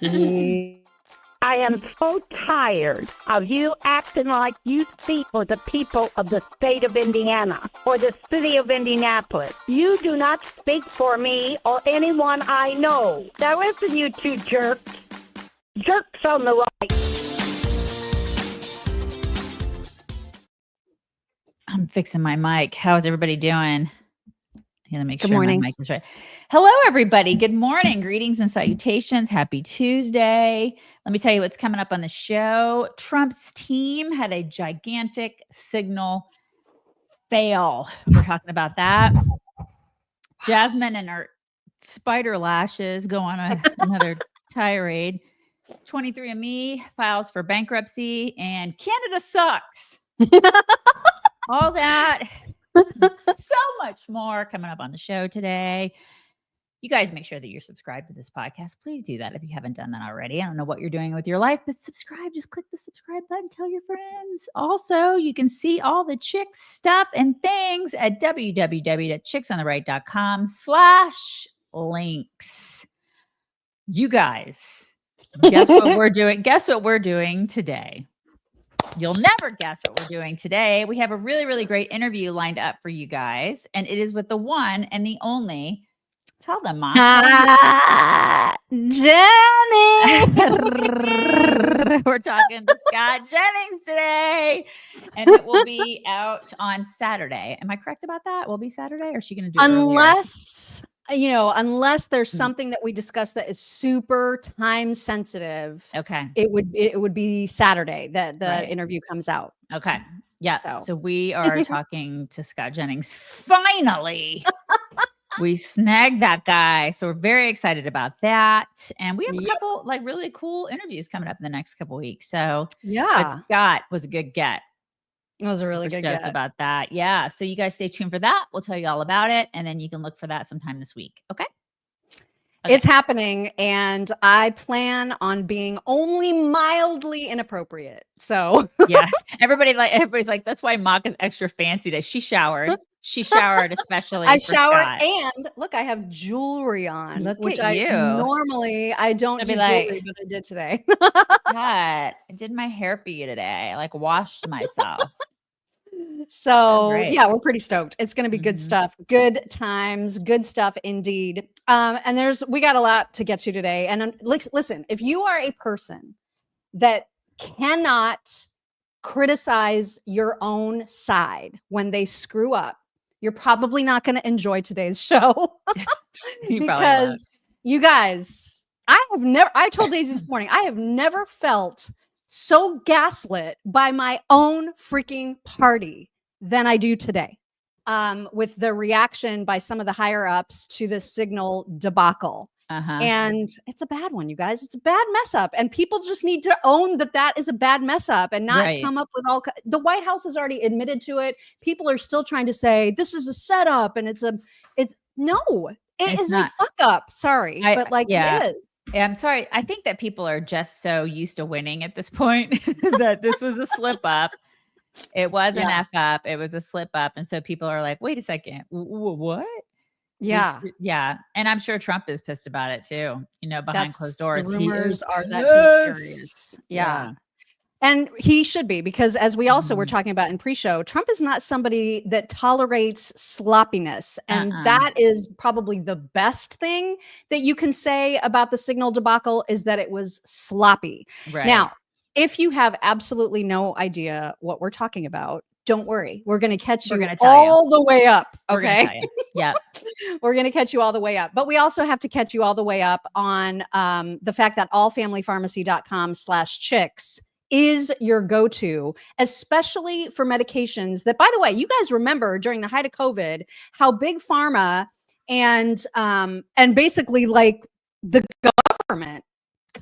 I am so tired of you acting like you speak for the people of the state of Indiana or the city of Indianapolis. You do not speak for me or anyone I know. Now listen, you two jerks. Jerks on the right. I'm fixing my mic. How's everybody doing? I'm gonna make Good sure morning. my mic is right. Hello, everybody. Good morning. Greetings and salutations. Happy Tuesday. Let me tell you what's coming up on the show. Trump's team had a gigantic signal fail. We're talking about that. Jasmine and her spider lashes go on another tirade. 23andMe files for bankruptcy, and Canada sucks. All that. So much more coming up on the show today. You guys make sure that you're subscribed to this podcast. Please do that if you haven't done that already. I don't know what you're doing with your life, but subscribe. Just click the subscribe button. Tell your friends. Also, you can see all the chicks stuff and things at www.chicksontheright.com/links. You guys, guess what we're doing? Guess what we're doing today? You'll never guess what we're doing today. We have a really, really great interview lined up for you guys, and it is with the one and the only. Tell them, Mom. Jennings. We're talking to Scott Jennings today, and it will be out on Saturday. Am I correct about that? Will it be Saturday, or is she going to do it earlier? Unless there's something that we discussed that is super time sensitive. Okay. It would be Saturday that the interview comes out. Okay. Yeah. So. So we are talking to Scott Jennings. Finally. We snagged that guy. So we're very excited about that. And we have a couple like really cool interviews coming up in the next couple weeks. So yeah, Scott was a good get. It was a really good get about that. Yeah. So you guys stay tuned for that. We'll tell you all about it. And then you can look for that sometime this week. Okay. It's happening. And I plan on being only mildly inappropriate. So yeah. Everybody's like, that's why Mock is extra fancy today. She showered. She showered especially. I showered Scott. And look, I have jewelry on, which I don't do jewelry, but I did today. God, I did my hair for you today. I washed myself. So yeah, we're pretty stoked. It's going to be good stuff, good times, good stuff indeed. And we got a lot to get to today. And listen, if you are a person that cannot criticize your own side when they screw up, you're probably not going to enjoy today's show. Because you guys, I told Daisy this morning, I have never felt so gaslit by my own freaking party than I do today. With the reaction by some of the higher ups to the signal debacle. And it's a bad one, you guys. It's a bad mess up. And people just need to own that is a bad mess up and not come up with the White House has already admitted to it. People are still trying to say this is a setup and it's a fuck up. Sorry. It is. Yeah, I'm sorry. I think that people are just so used to winning at this point that this was a slip up. It was an F up. It was a slip up. And so people are like, wait a second. What? Yeah. Yeah. And I'm sure Trump is pissed about it too. Behind closed doors. The rumors are that he's furious. Yeah. And he should be, because as we also were talking about in pre-show, Trump is not somebody that tolerates sloppiness. And that is probably the best thing that you can say about the signal debacle is that it was sloppy. Right. Now, if you have absolutely no idea what we're talking about, don't worry. We're going to catch you all the way up. Okay. Yeah. We're going to catch you all the way up. But we also have to catch you all the way up on the fact that allfamilypharmacy.com/chicks is your go-to, especially for medications that, by the way, you guys remember during the height of COVID, how big pharma and basically like the government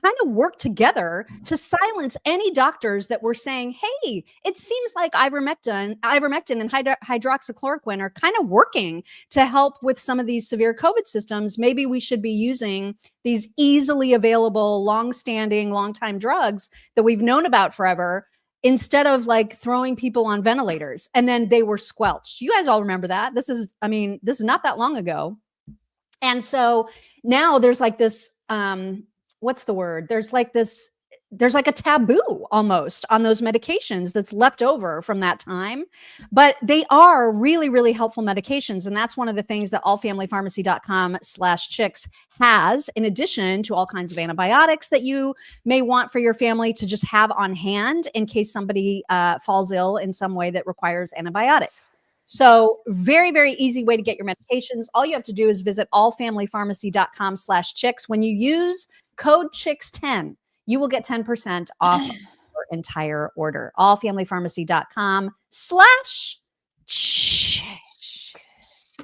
kind of work together to silence any doctors that were saying, hey, it seems like ivermectin and hydroxychloroquine are kind of working to help with some of these severe COVID systems. Maybe we should be using these easily available, long-time drugs that we've known about forever instead of like throwing people on ventilators. And then they were squelched. You guys all remember that. This is not that long ago. And so now there's like this what's the word? There's like a taboo almost on those medications that's left over from that time, but they are really, really helpful medications. And that's one of the things that allfamilypharmacy.com/chicks has, in addition to all kinds of antibiotics that you may want for your family to just have on hand in case somebody falls ill in some way that requires antibiotics. So very, very easy way to get your medications. All you have to do is visit allfamilypharmacy.com/chicks. When you use code chicks10, you will get 10% off your entire order. allfamilypharmacy.com/chicks.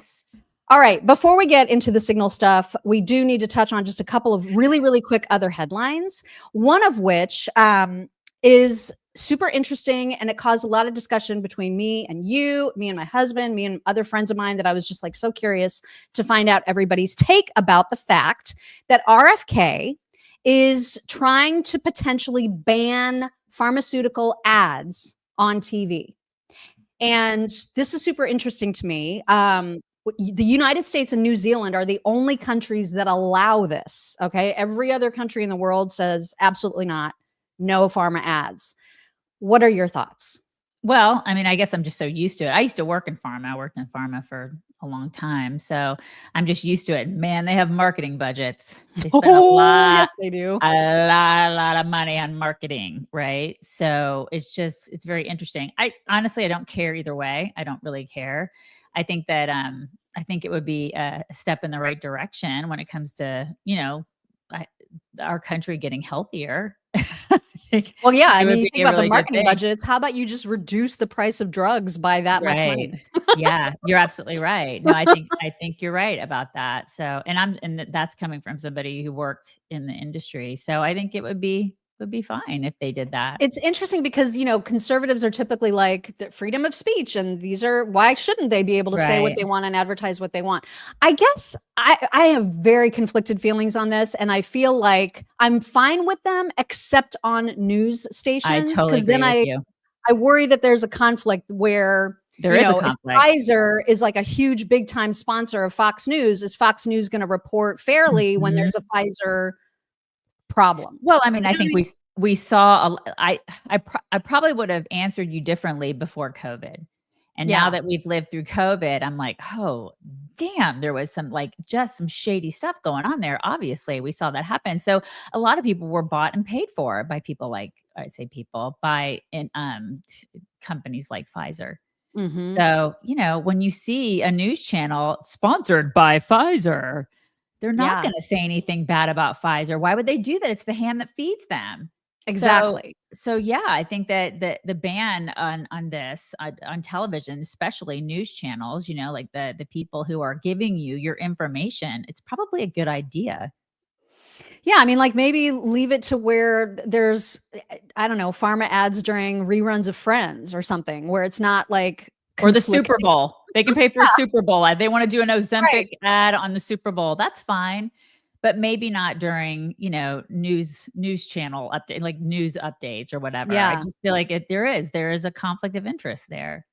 All right. Before we get into the Signal stuff, we do need to touch on just a couple of really, really quick other headlines. One of which is super interesting, and it caused a lot of discussion between me and my husband, me and other friends of mine, that I was just like so curious to find out everybody's take about the fact that RFK is trying to potentially ban pharmaceutical ads on TV. And this is super interesting to me. The United States and New Zealand are the only countries that allow this. Okay. Every other country in the world says absolutely not, no pharma ads. What are your thoughts? Well, I mean, I guess I'm just so used to it. I used to work in pharma. I worked in pharma for a long time. So I'm just used to it. Man, they have marketing budgets. They spend a lot. Yes, they do. A lot of money on marketing, right? So it's very interesting. I honestly don't care either way. I don't really care. I think that I think it would be a step in the right direction when it comes to, our country getting healthier. Well, yeah. I mean, you think about the marketing budgets. How about you just reduce the price of drugs by that much money? Yeah, you're absolutely right. No, I think you're right about that. So, and that's coming from somebody who worked in the industry. So I think it would be fine if they did that. It's interesting because, conservatives are typically like the freedom of speech, and why shouldn't they be able to say what they want and advertise what they want? I guess I have very conflicted feelings on this, and I feel like I'm fine with them except on news stations. I totally agree with you. I worry that there's a conflict where there is a conflict. Pfizer is like a huge big time sponsor of Fox News. Is Fox News going to report fairly when there's a Pfizer problem? Well, I mean, I think we saw I probably would have answered you differently before COVID. And now that we've lived through COVID, I'm like, oh, damn, there was some shady stuff going on there. Obviously, we saw that happen. So a lot of people were bought and paid for by companies like Pfizer. Mm-hmm. So, when you see a news channel sponsored by Pfizer, they're not going to say anything bad about Pfizer. Why would they do that? It's the hand that feeds them. Exactly. So yeah, I think that the ban on this on television, especially news channels, like the people who are giving you your information, it's probably a good idea. Yeah, I mean, like maybe leave it to where there's, I don't know, pharma ads during reruns of Friends or something, where it's not like or the Super Bowl. They can pay for a Super Bowl ad. They want to do an Ozempic ad on the Super Bowl. That's fine. But maybe not during, news channel update, like news updates or whatever. Yeah. I just feel like there is a conflict of interest there.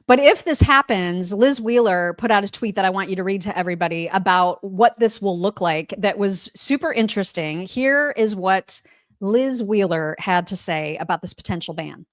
But if this happens, Liz Wheeler put out a tweet that I want you to read to everybody about what this will look like. That was super interesting. Here is what Liz Wheeler had to say about this potential ban.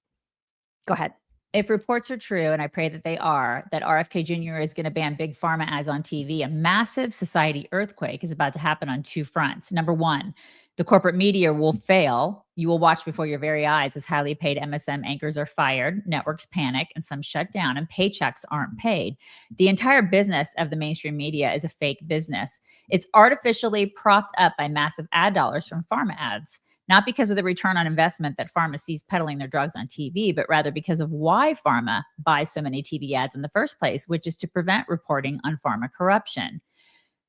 Go ahead. If reports are true, and I pray that they are, that RFK Jr. is going to ban big pharma ads on TV, a massive society earthquake is about to happen on two fronts. Number one, the corporate media will fail. You will watch before your very eyes as highly paid MSM anchors are fired, networks panic, and some shut down, and paychecks aren't paid. The entire business of the mainstream media is a fake business. It's artificially propped up by massive ad dollars from pharma ads. Not because of the return on investment that pharma sees peddling their drugs on TV, but rather because of why pharma buys so many TV ads in the first place, which is to prevent reporting on pharma corruption.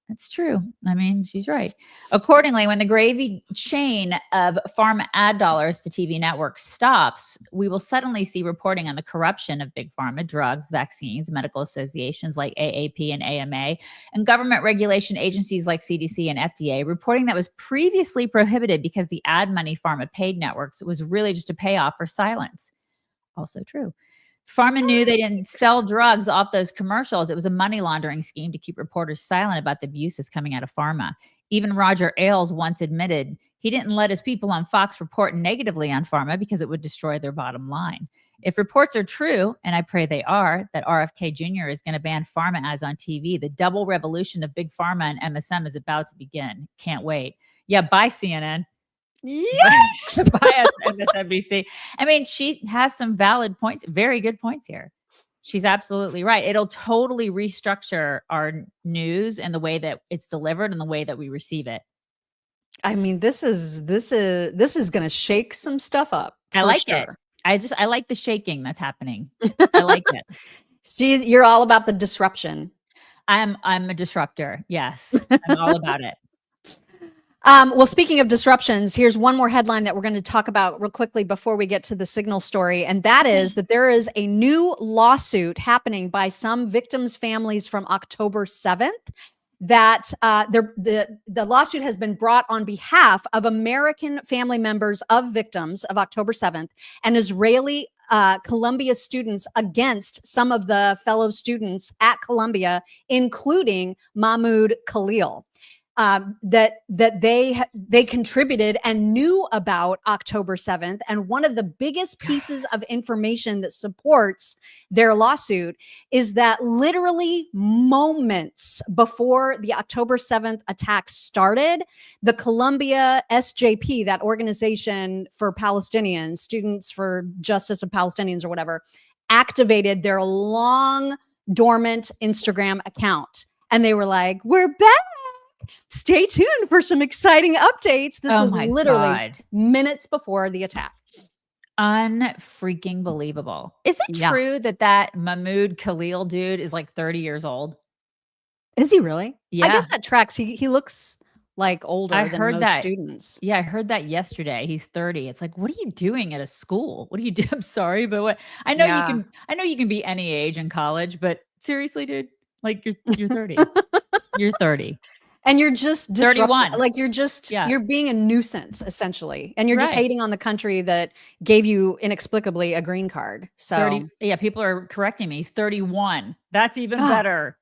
That's true. I mean, she's right. Accordingly, when the gravy chain of pharma ad dollars to TV networks stops, we will suddenly see reporting on the corruption of big pharma, drugs, vaccines, medical associations like AAP and AMA, and government regulation agencies like CDC and FDA reporting that was previously prohibited because the ad money pharma paid networks was really just a payoff for silence. Also true. Pharma knew they didn't sell drugs off those commercials. It was a money laundering scheme to keep reporters silent about the abuses coming out of pharma. Even Roger Ailes once admitted He didn't let his people on Fox report negatively on Pharma because it would destroy their bottom line. If reports are true, and I pray they are, that RFK Jr. is going to ban Pharma ads on TV, the double revolution of Big Pharma and MSM is about to begin. Can't wait. Yeah, bye CNN. Yes. Bye MSNBC. I mean, she has some valid points, very good points here. She's absolutely right. It'll totally restructure our news and the way that it's delivered and the way that we receive it. I mean, this is going to shake some stuff up. I like it. I like the shaking that's happening. I like it. You're all about the disruption. I'm a disruptor. Yes, I'm all about it. Well, speaking of disruptions, here's one more headline that we're going to talk about real quickly before we get to the Signal story. And that is that there is a new lawsuit happening by some victims' families from October 7th. That the lawsuit has been brought on behalf of American family members of victims of October 7th and Israeli Columbia students against some of the fellow students at Columbia, including Mahmoud Khalil. That they contributed and knew about October 7th. And one of the biggest pieces of information that supports their lawsuit is that literally moments before the October 7th attack started, the Columbia SJP, that organization for Palestinians, Students for Justice of Palestinians or whatever, activated their long dormant Instagram account. And they were like, we're back. Stay tuned for some exciting updates. This was literally minutes before the attack. Unfreaking believable. Is it true that Mahmoud Khalil dude is like 30 years old? Is he really? Yeah. I guess that tracks. He looks like older than most students. Yeah, I heard that yesterday. He's 30. It's like, what are you doing at a school? What do you do? I'm sorry, but what I know you can be any age in college, but seriously, dude, like you're 30. You're 30. And you're just 31. Like you're being a nuisance essentially. And you're just hating on the country that gave you inexplicably a green card. So 30, people are correcting me. He's 31. That's even better.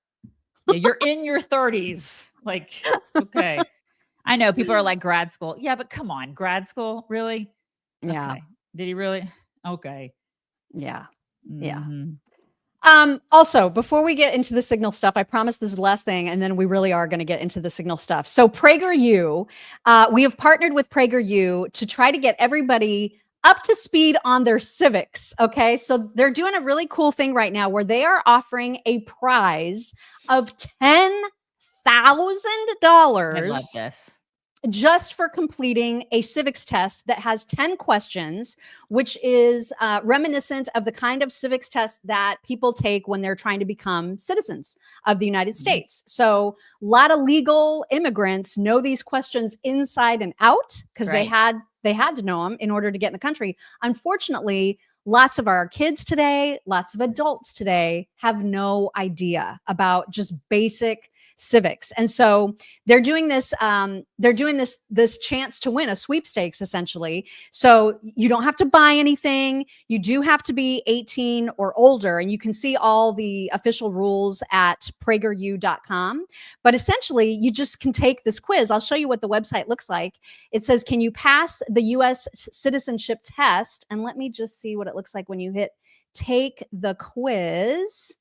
Yeah, you're in your 30s. Like, okay. I know people are like grad school. Yeah, but come on, grad school? Really? Yeah. Okay. Did he really? Okay. Yeah. Mm-hmm. Yeah. Also, before we get into the Signal stuff, I promise this is the last thing, and then we really are going to get into the Signal stuff. So PragerU, we have partnered with PragerU to try to get everybody up to speed on their civics. Okay. So they're doing a really cool thing right now where they are offering a prize of $10,000. I love this. Just for completing a civics test that has 10 questions, which is reminiscent of the kind of civics test that people take when they're trying to become citizens of the United States. So a lot of legal immigrants know these questions inside and out because they had to know them in order to get in the country. Unfortunately, lots of our kids today, lots of adults today have no idea about just basic civics. And so they're doing this this chance to win a sweepstakes essentially. So you don't have to buy anything. You do have to be 18 or older, and you can see all the official rules at PragerU.com. But essentially you just can take this quiz. I'll show you what the website looks like. It says, can you pass the US citizenship test? And let me just see what it looks like when you hit take the quiz.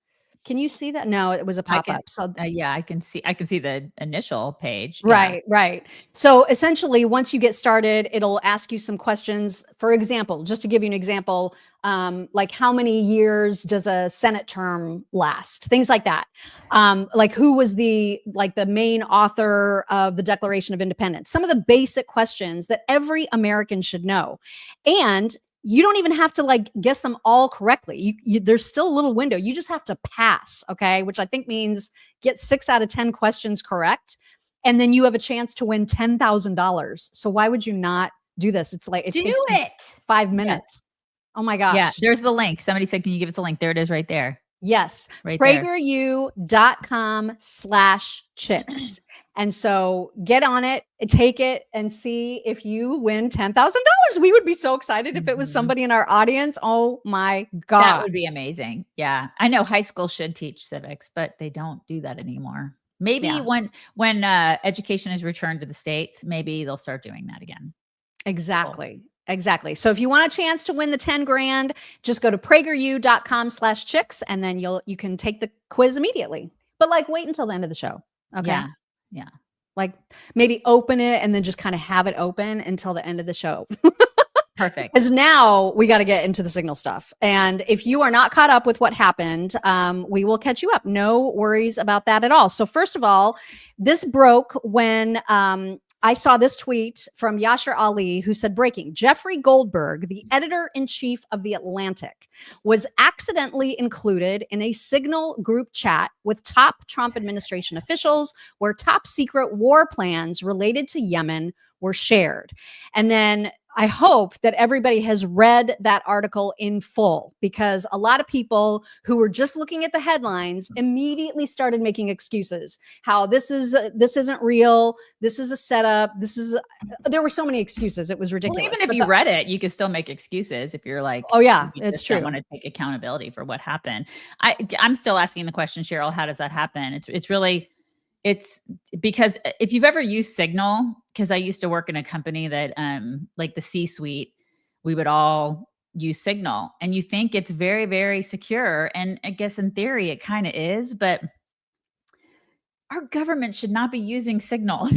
Can you see that? No, it was a pop-up. So yeah, I can see the initial page. Right. So essentially, once you get started, it'll ask you some questions. For example, just to give you an example, like how many years does a Senate term last? Things like that. Like who was the main author of the Declaration of Independence? Some of the basic questions that every American should know. And you don't even have to guess them all correctly. There's still a little window. You just have to pass, okay? Which I think means get 6 out of 10 questions correct. And then you have a chance to win $10,000. So why would you not do this? It takes 5 minutes. Yeah. Oh my gosh. Yeah, there's the link. Somebody said, can you give us a link? There it is right there. Yes. Right PragerU.com/chicks. And so get on it, take it, and see if you win $10,000. We would be so excited if it was somebody in our audience. Oh my God. That would be amazing. Yeah. I know high school should teach civics, but they don't do that anymore. Maybe when education is returned to the states, maybe they'll start doing that again. Exactly. Cool. Exactly. So if you want a chance to win the 10 grand, just go to PragerU.com/chicks and then you can take the quiz immediately. But like wait until the end of the show. Okay. Yeah. Like maybe open it and then just kind of have it open until the end of the show. Perfect. Because now we got to get into the Signal stuff. And if you are not caught up with what happened, we will catch you up. No worries about that at all. So first of all, this broke when I saw this tweet from Yashar Ali, who said, breaking, Jeffrey Goldberg, the editor-in-chief of The Atlantic, was accidentally included in a Signal group chat with top Trump administration officials where top secret war plans related to Yemen were shared. And then I hope that everybody has read that article in full, because a lot of people who were just looking at the headlines immediately started making excuses. How this isn't real. This is a setup. There were so many excuses. It was ridiculous. Well, even if you read it, you could still make excuses if you're like, oh yeah, it's true. I want to take accountability for what happened. I'm still asking the question, Cheryl, how does that happen? It's because if you've ever used Signal, because I used to work in a company that like the C-suite, we would all use Signal, and you think it's very, very secure. And I guess in theory it kind of is, but our government should not be using Signal.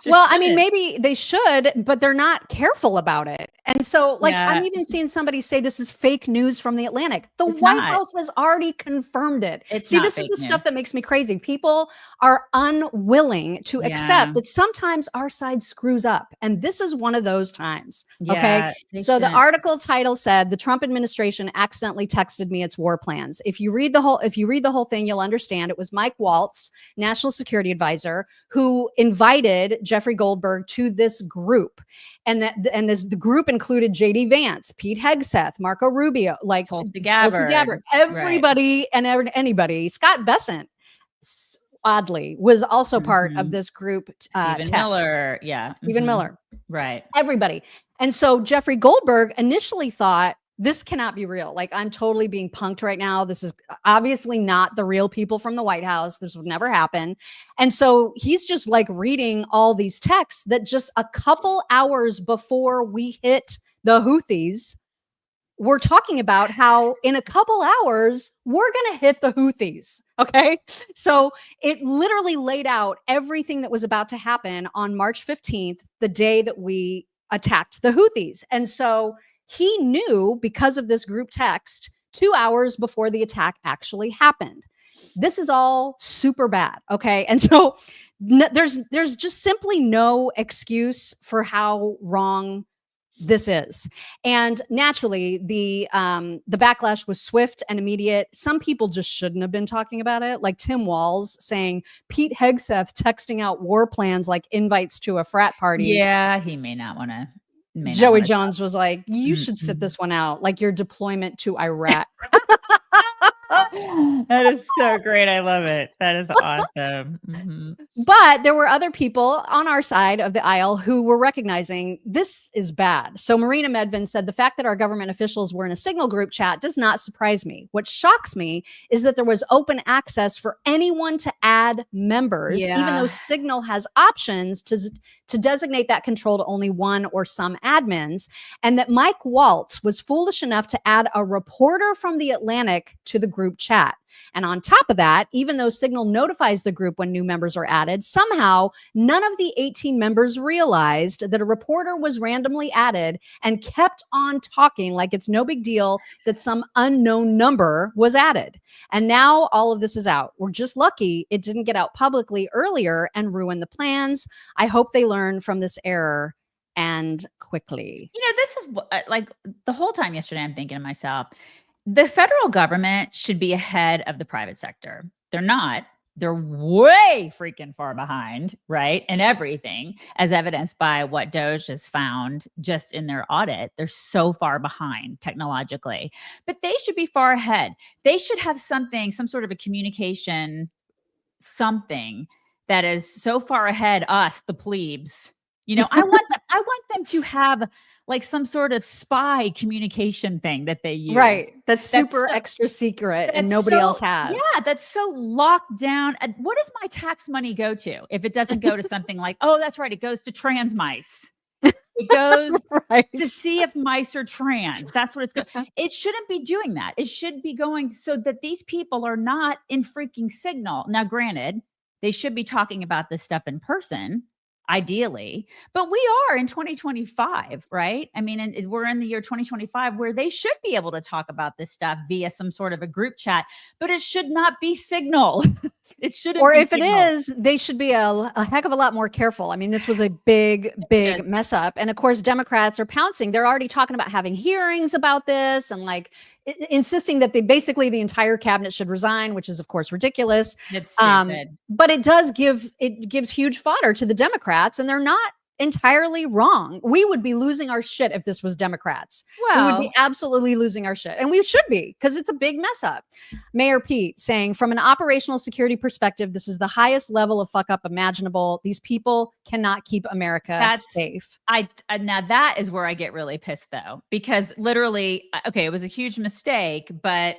Well, I mean, maybe they should, but they're not careful about it. And so, like, I'm even seeing somebody say this is fake news from The Atlantic. The White House has already confirmed it. See, this is the stuff that makes me crazy. People are unwilling to accept that sometimes our side screws up. And this is one of those times. Okay. So the article title said, the Trump administration accidentally texted me its war plans. If you read the whole thing, you'll understand it was Mike Waltz, national security advisor, who invited Jeffrey Goldberg to this group. And the group included J.D. Vance, Pete Hegseth, Marco Rubio, like Tulsi Gabbard, everybody and anybody. Scott Bessent, oddly, was also part of this group. Stephen Miller. Stephen Miller. Right. Everybody. And so Jeffrey Goldberg initially thought, this cannot be real. Like, I'm totally being punked right now. This is obviously not the real people from the White House. This would never happen. And so he's just like reading all these texts that just a couple hours before we hit the Houthis, we're talking about how in a couple hours, we're going to hit the Houthis. Okay. So it literally laid out everything that was about to happen on March 15th, the day that we attacked the Houthis. And so he knew, because of this group text, 2 hours before the attack actually happened. This is all super bad. Okay. And so there's just simply no excuse for how wrong this is. And naturally, the backlash was swift and immediate. Some people just shouldn't have been talking about it, like Tim Walz saying Pete Hegseth texting out war plans like invites to a frat party. Yeah, he may not want to. Joey Jones was like, you should sit this one out, like your deployment to Iraq. That is so great. I love it. That is awesome. But there were other people on our side of the aisle who were recognizing this is bad. So Marina Medvin said, the fact that our government officials were in a Signal group chat does not surprise me. What shocks me is that there was open access for anyone to add members, even though Signal has options to designate that control to only one or some admins, and that Mike Waltz was foolish enough to add a reporter from The Atlantic to the group chat. And on top of that, even though Signal notifies the group when new members are added, somehow none of the 18 members realized that a reporter was randomly added and kept on talking like it's no big deal that some unknown number was added. And now all of this is out. We're just lucky it didn't get out publicly earlier and ruin the plans. I hope they learn from this error, and quickly. You know, this is like the whole time yesterday, I'm thinking to myself, the federal government should be ahead of the private sector. They're not. They're way freaking far behind, right? And everything, as evidenced by what DOJ has found just in their audit. They're so far behind technologically, but they should be far ahead. They should have something, some sort of a communication, something that is so far ahead, us, the plebes. You know, I want the I want them to have like some sort of spy communication thing that they use. Right. That's super extra secret and nobody else has. Yeah, that's so locked down. What does my tax money go to if it doesn't go to something like, oh, that's right, it goes to trans mice. It goes to see if mice are trans. That's what it's going. It shouldn't be doing that. It should be going so that these people are not in freaking Signal. Now, granted, they should be talking about this stuff in person, ideally, but we are in 2025, right? I mean, and we're in the year 2025 where they should be able to talk about this stuff via some sort of a group chat, but it should not be Signal. It shouldn't. Or if it is, they should be a heck of a lot more careful. I mean, this was a big mess up. And of course, Democrats are pouncing. They're already talking about having hearings about this and like insisting that basically the entire cabinet should resign, which is of course ridiculous. It's stupid. But it gives huge fodder to the Democrats, and they're not entirely wrong. We would be losing our shit if this was Democrats. We would be absolutely losing our shit. And we should be, because it's a big mess up. Mayor Pete saying, from an operational security perspective, this is the highest level of fuck up imaginable. These people cannot keep America safe. Now that is where I get really pissed though, because literally, okay, it was a huge mistake, but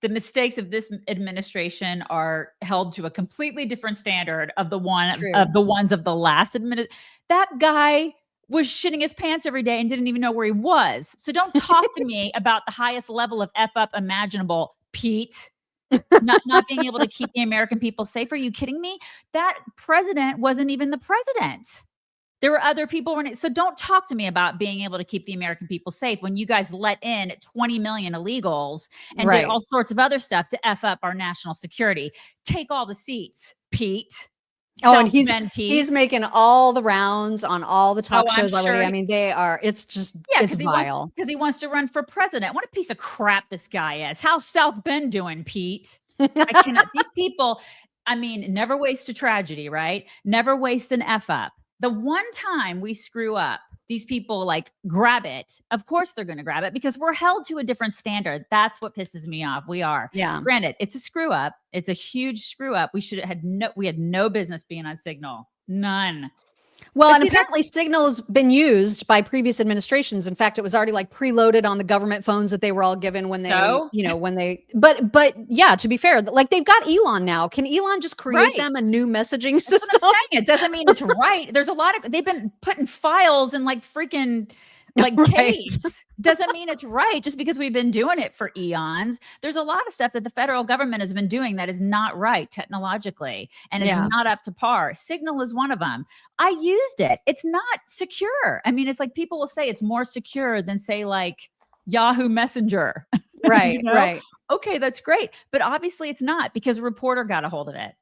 the mistakes of this administration are held to a completely different standard of the ones of the last administration. That guy was shitting his pants every day and didn't even know where he was. So don't talk to me about the highest level of F up imaginable, Pete. not being able to keep the American people safe. Are you kidding me? That president wasn't even the president. There were other people running. So don't talk to me about being able to keep the American people safe when you guys let in 20 million illegals and did all sorts of other stuff to F up our national security. Take all the seats, Pete. Oh, and he's making all the rounds on all the talk shows already. I mean, it's just, it's vile. Because he wants to run for president. What a piece of crap this guy is. How's South Bend doing, Pete? I cannot, these people, I mean, never waste a tragedy, right? Never waste an F up. The one time we screw up, these people like grab it. Of course they're going to grab it because we're held to a different standard. That's what pisses me off. We are. Yeah. Granted, it's a screw up. It's a huge screw up. We had no business being on Signal. None. Well, and apparently Signal's been used by previous administrations. In fact, it was already like preloaded on the government phones that they were all given when they, but yeah, to be fair, like they've got Elon now. Can Elon just create them a new messaging system? That's what I'm saying. It doesn't mean it's right. There's a lot of, they've been putting files in like freaking like case. Doesn't mean it's right just because we've been doing it for eons. There's a lot of stuff that the federal government has been doing that is not right technologically and is not up to par. Signal is one of them. I used it. It's not secure. I mean, it's like people will say it's more secure than say like Yahoo Messenger. Right, right. Okay, that's great. But obviously it's not because a reporter got a hold of it.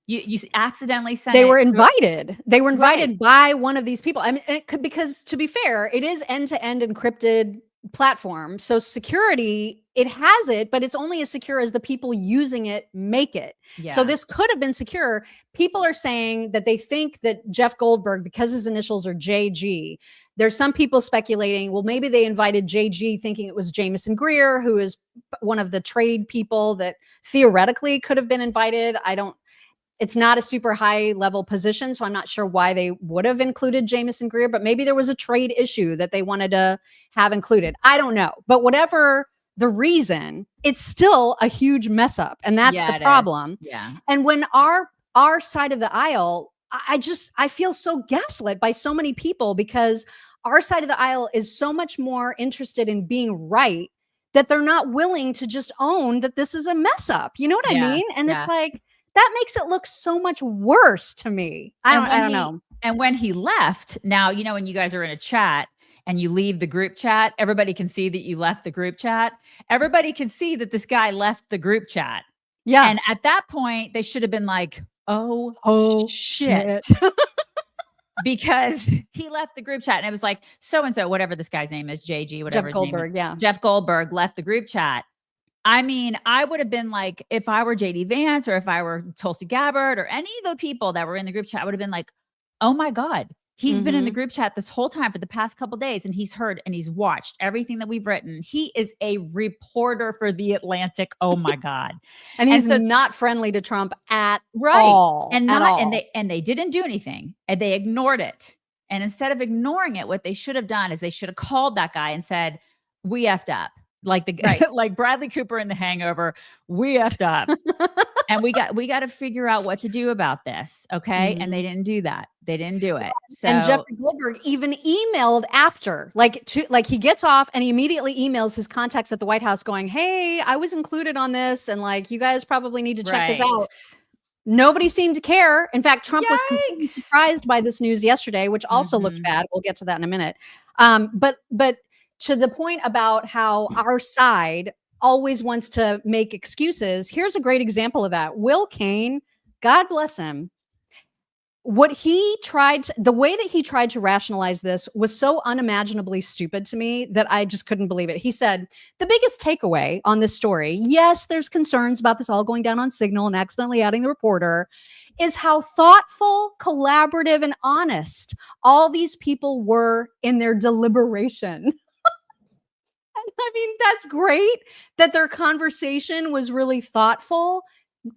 You accidentally sent They were invited. They were invited by one of these people. I mean, because to be fair, it is end-to-end encrypted platform. So security, it has it, but it's only as secure as the people using it make it. Yeah. So this could have been secure. People are saying that they think that Jeff Goldberg, because his initials are JG, there's some people speculating, well, maybe they invited JG thinking it was Jamison Greer, who is one of the trade people that theoretically could have been invited. It's not a super high level position, so I'm not sure why they would have included Jamison Greer, but maybe there was a trade issue that they wanted to have included. I don't know. But whatever the reason, it's still a huge mess up. And that's the problem. Yeah. And when our side of the aisle, I feel so gaslit by so many people because our side of the aisle is so much more interested in being right that they're not willing to just own that this is a mess up. You know what I mean? And it's like, that makes it look so much worse to me. I don't know. And when he left, now, you know, when you guys are in a chat and you leave the group chat, everybody can see that you left the group chat. Everybody can see that this guy left the group chat. Yeah. And at that point, they should have been like, oh shit. Because he left the group chat and it was like, so-and-so, whatever this guy's name is, JG, whatever Jeff Goldberg, Jeff Goldberg left the group chat. I mean, I would have been like, if I were JD Vance or if I were Tulsi Gabbard or any of the people that were in the group chat, I would have been like, oh my God, he's been in the group chat this whole time for the past couple of days and he's heard and he's watched everything that we've written. He is a reporter for The Atlantic. Oh my God. And he's not friendly to Trump at all. And they didn't do anything and they ignored it. And instead of ignoring it, what they should have done is they should have called that guy and said, we effed up. Like like Bradley Cooper in The Hangover, we effed up. And we got to figure out what to do about this. Okay. And they didn't do that. They didn't do it. So, and Jeffrey Goldberg even emailed after, like he gets off and he immediately emails his contacts at the White House going, hey, I was included on this. And like, you guys probably need to check this out. Nobody seemed to care. In fact, Trump was completely surprised by this news yesterday, which also looked bad. We'll get to that in a minute. But to the point about how our side always wants to make excuses, here's a great example of that. Will Cain, God bless him, the way that he tried to rationalize this was so unimaginably stupid to me that I just couldn't believe it. He said, the biggest takeaway on this story, yes, there's concerns about this all going down on Signal and accidentally adding the reporter, is how thoughtful, collaborative, and honest all these people were in their deliberation. I mean, that's great that their conversation was really thoughtful.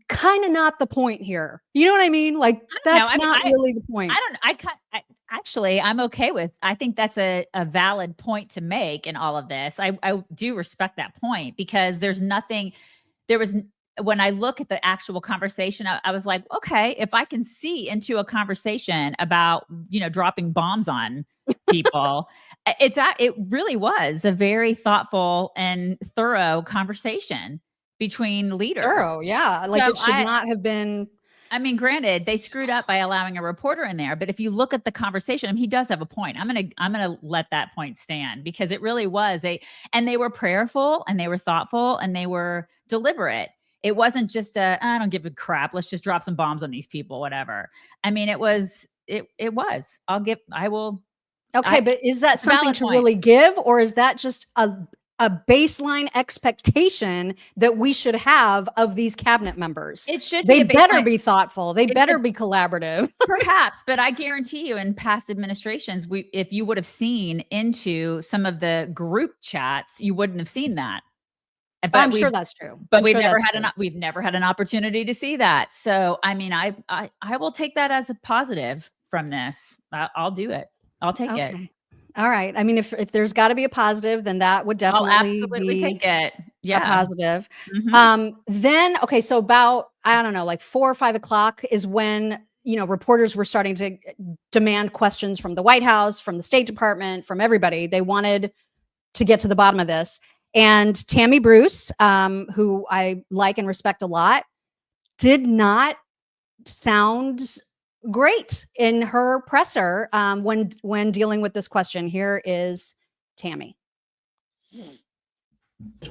Kind of not the point here. You know what I mean? Like, that's not really the point. Actually, I'm okay with, I think that's a valid point to make in all of this. I do respect that point because when I look at the actual conversation, I was like, okay, if I can see into a conversation about, dropping bombs on people, it really was a very thoughtful and thorough conversation between leaders. Thorough, yeah. Like, so it should not have been. I mean, granted, they screwed up by allowing a reporter in there, but if you look at the conversation, he does have a point. I'm gonna let that point stand because it really was and they were prayerful and they were thoughtful and they were deliberate. It wasn't just I don't give a crap. Let's just drop some bombs on these people, whatever. I mean, it was. I will. Okay, but is that something to really give, or is that just a baseline expectation that we should have of these cabinet members? It should be. They better be thoughtful. They better be collaborative. Perhaps, but I guarantee you, in past administrations, if you would have seen into some of the group chats, you wouldn't have seen that. But I'm sure that's true. But we've never had an opportunity to see that. So, I mean, I will take that as a positive from this. I'll do it. I'll take it. All right. I mean, if there's got to be a positive, then that would definitely absolutely take it. Yeah, a positive. Then, okay, so about, I don't know, like 4 or 5 o'clock is when, reporters were starting to demand questions from the White House, from the State Department, from everybody. They wanted to get to the bottom of this. And Tammy Bruce, who I like and respect a lot, did not sound great in her presser when dealing with this question. Here is Tammy.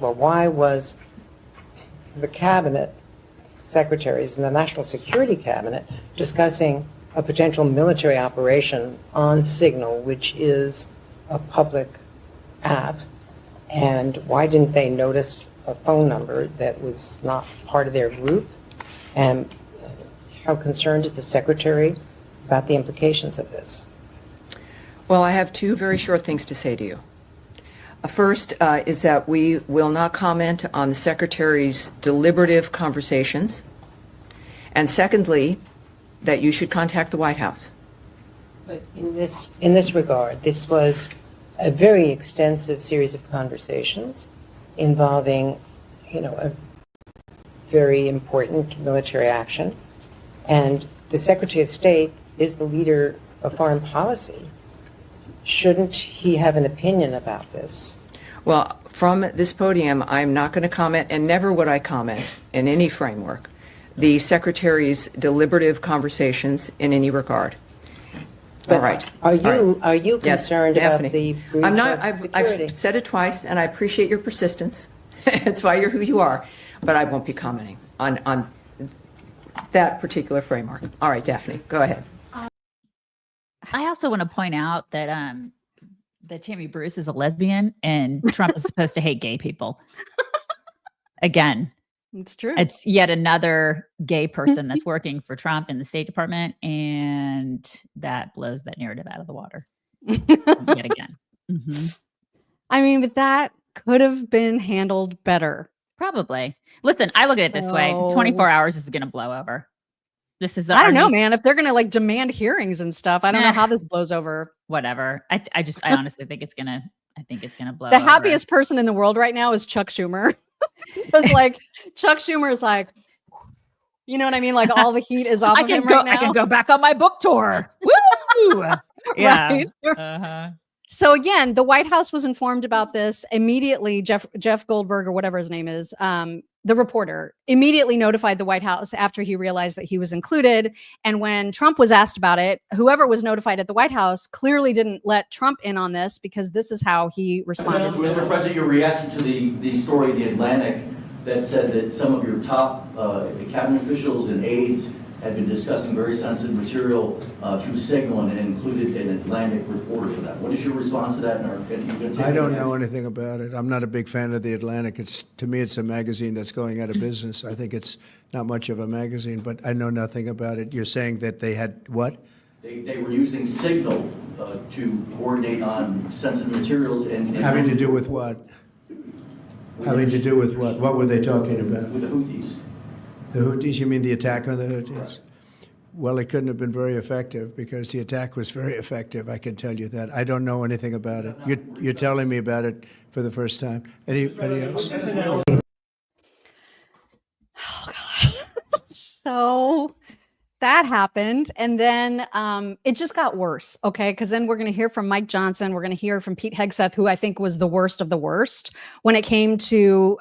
Well, why was the cabinet secretaries and the National Security Cabinet discussing a potential military operation on Signal, which is a public app? And why didn't they notice a phone number that was not part of their group? And how concerned is the secretary about the implications of this? Well, I have 2 very short things to say to you. First is that we will not comment on the secretary's deliberative conversations. And secondly, that you should contact the White House. But in this regard, this was a very extensive series of conversations involving, a very important military action. And the Secretary of State is the leader of foreign policy. Shouldn't he have an opinion about this? Well, from this podium, I'm not going to comment, and never would I comment in any framework, the Secretary's deliberative conversations in any regard. But all right. Are you concerned about the breach I'm not. of security? I've said it twice, and I appreciate your persistence. It's why you're who you are. But I won't be commenting on that particular framework. All right, Daphne, go ahead. I also want to point out that that Tammy Bruce is a lesbian, and Trump is supposed to hate gay people. Again. It's true. It's yet another gay person that's working for Trump in the State Department, and that blows that narrative out of the water yet again. I mean, but that could have been handled better. Probably. Listen, I look at it this way. 24 hours is going to blow over. This is I don't know, man. If they're going to like demand hearings and stuff, I don't know how this blows over. Whatever. I honestly think it's going to blow The over. happiest person in the world right now is Chuck Schumer. Because like Chuck Schumer is like, you know what I mean? Like all the heat is off of him right now. I can go back on my book tour. Woo! Yeah. Right? Uh-huh. So again, the White House was informed about this immediately. Jeff Goldberg, or whatever his name is, the reporter, immediately notified the White House after he realized that he was included. And when Trump was asked about it, whoever was notified at the White House clearly didn't let Trump in on this, because this is how he responded. Mr. President, your reaction to the story in The Atlantic that said that some of your top cabinet officials and aides had been discussing very sensitive material through Signal and included an Atlantic reporter for that. What is your response to that? I don't know anything about it. I'm not a big fan of The Atlantic. To me, it's a magazine that's going out of business. I think it's not much of a magazine, but I know nothing about it. You're saying that they had what? They were using Signal to coordinate on sensitive materials and having to do with what? Having to do with what? What were they talking about? With the Houthis. The Houthis? You mean the attack on the Houthis? Well, it couldn't have been very effective, because the attack was very effective. I can tell you that. I don't know anything about it. You're telling me about it for the first time. Anybody else? Oh gosh. So that happened. And then it just got worse. Okay. Because then we're going to hear from Mike Johnson. We're going to hear from Pete Hegseth, who I think was the worst of the worst when it came to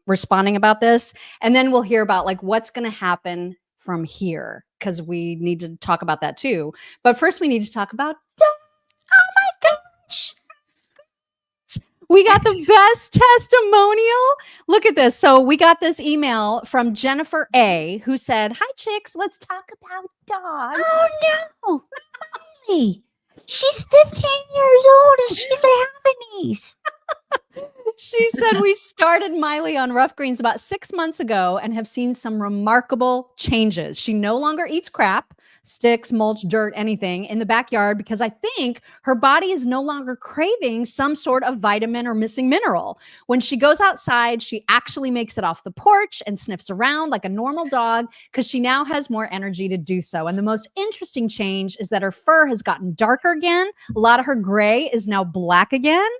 responding about this. And then we'll hear about like what's going to happen from here, because we need to talk about that too. But first we need to talk about, oh my gosh, we got the best testimonial. Look at this. So we got this email from Jennifer A, who said, "Hi chicks, let's talk about dogs." Oh no, Miley. She's 15 years old and she's a Havanese. She said, "We started Miley on Ruff Greens about 6 months ago and have seen some remarkable changes. She no longer eats crap, sticks, mulch, dirt, anything in the backyard, because I think her body is no longer craving some sort of vitamin or missing mineral. When she goes outside, she actually makes it off the porch and sniffs around like a normal dog, because she now has more energy to do so. And the most interesting change is that her fur has gotten darker again. A lot of her gray is now black again.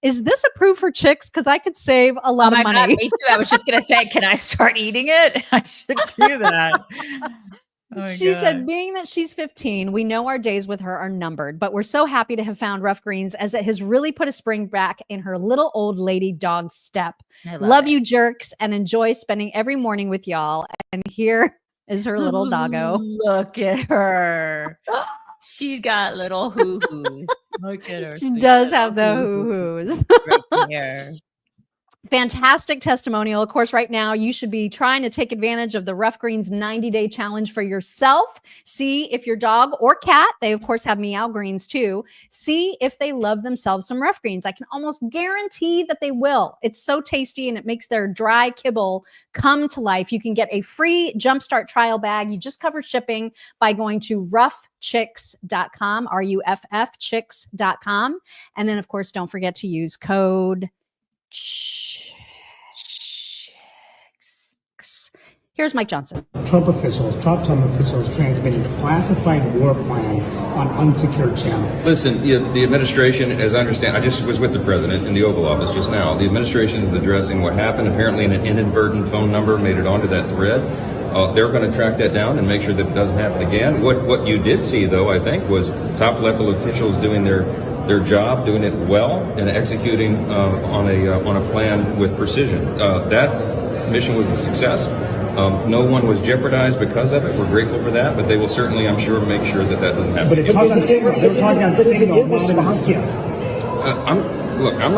Is this approved for chicks? Because I could save a lot of money." God, me too. I was just going to say, can I start eating it? I should do that. She said, "Being that she's 15, we know our days with her are numbered, but we're so happy to have found Ruff Greens, as it has really put a spring back in her little old lady dog step. Love you jerks, and enjoy spending every morning with y'all." And here is her little doggo. Look at her. She's got little hoo-hoos. Look at her. She does have the hoo-hoos. Right here. Fantastic testimonial. Of course, right now you should be trying to take advantage of the Ruff Greens 90-day challenge for yourself. See if your dog or cat, they of course have Meow Greens too, see if they love themselves some Ruff Greens. I can almost guarantee that they will. It's so tasty and it makes their dry kibble come to life. You can get a free Jumpstart trial bag. You just cover shipping by going to ruffchicks.com, RUFF chicks.com. And then of course, don't forget to use code chicks. Here's Mike Johnson. Trump officials transmitting classified war plans on unsecured channels. Listen, the administration, as I understand, I just was with the president in the Oval Office just now. The administration is addressing what happened. Apparently an inadvertent phone number made it onto that thread. They're going to track that down and make sure that it doesn't happen again. What you did see, though, I think, was top level officials doing their job, doing it well, and executing on a plan with precision. That mission was a success. No one was jeopardized because of it. We're grateful for that, but they will certainly, I'm sure, make sure that doesn't happen. But they're talking on Signal, irresponsive. I'm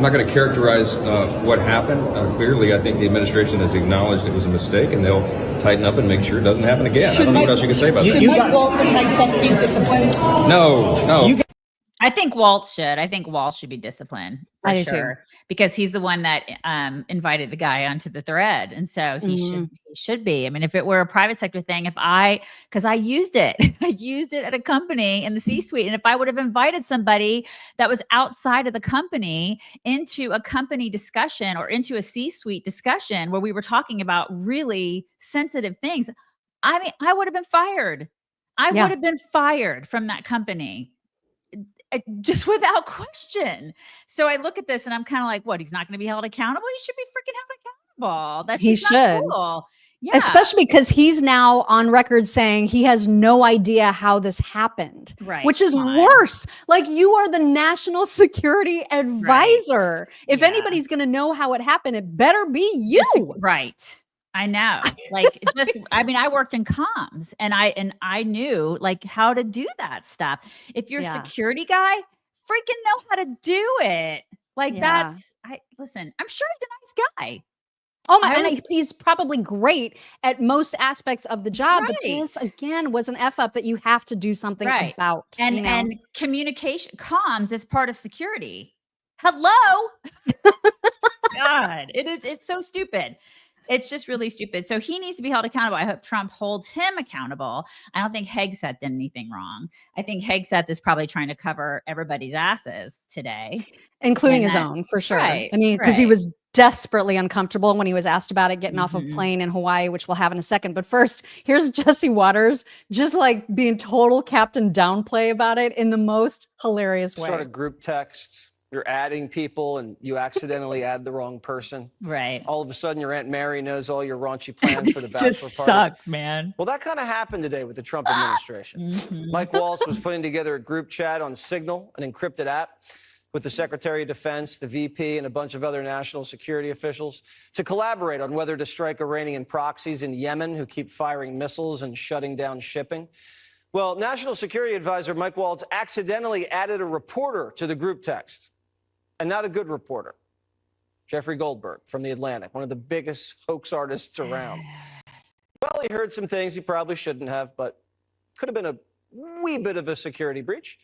not going to characterize what happened. Clearly, I think the administration has acknowledged it was a mistake, and they'll tighten up and make sure it doesn't happen again. I don't know what else you can say about that. Should Mike Waltz and Hegseth be disciplined? No. I think Waltz should. I think Waltz should be disciplined for I do sure, too. because he's the one that invited the guy onto the thread, and so he should be. I mean, if it were a private sector thing, because I used it, at a company in the C-suite, and if I would have invited somebody that was outside of the company into a company discussion or into a C-suite discussion where we were talking about really sensitive things, I mean, I would have been fired. I would have been fired from that company. Just without question. So I look at this and I'm kind of like, what? He's not going to be held accountable? He should be freaking held accountable. That's just not cool. Yeah. Especially because he's now on record saying he has no idea how this happened, right? Which is worse. Like, you are the national security advisor. Right. If anybody's going to know how it happened, it better be you. Right. I know. Like, just, I mean, I worked in comms and I knew like how to do that stuff. If you're a security guy, freaking know how to do it. Like listen, I'm sure he's a nice guy. Oh my, and he's probably great at most aspects of the job, but this again was an F up that you have to do something about. And communication, comms is part of security. Hello. God, it's so stupid. It's just really stupid. So he needs to be held accountable. I hope Trump holds him accountable. I don't think Hegseth did anything wrong. I think Hegseth is probably trying to cover everybody's asses today. Including his own, for sure. Right, I mean, because he was desperately uncomfortable when he was asked about it, getting off a plane in Hawaii, which we'll have in a second. But first, here's Jesse Waters just like being total Captain Downplay about it in the most hilarious way. Sort of group text. You're adding people and you accidentally add the wrong person. Right. All of a sudden, your Aunt Mary knows all your raunchy plans for the bachelor party. Just sucks, man. Well, that kind of happened today with the Trump administration. Mike Waltz was putting together a group chat on Signal, an encrypted app, with the Secretary of Defense, the VP, and a bunch of other national security officials to collaborate on whether to strike Iranian proxies in Yemen who keep firing missiles and shutting down shipping. Well, National Security Advisor Mike Waltz accidentally added a reporter to the group text. And not a good reporter. Jeffrey Goldberg from The Atlantic, one of the biggest hoax artists around. Well, he heard some things he probably shouldn't have, but could have been a wee bit of a security breach.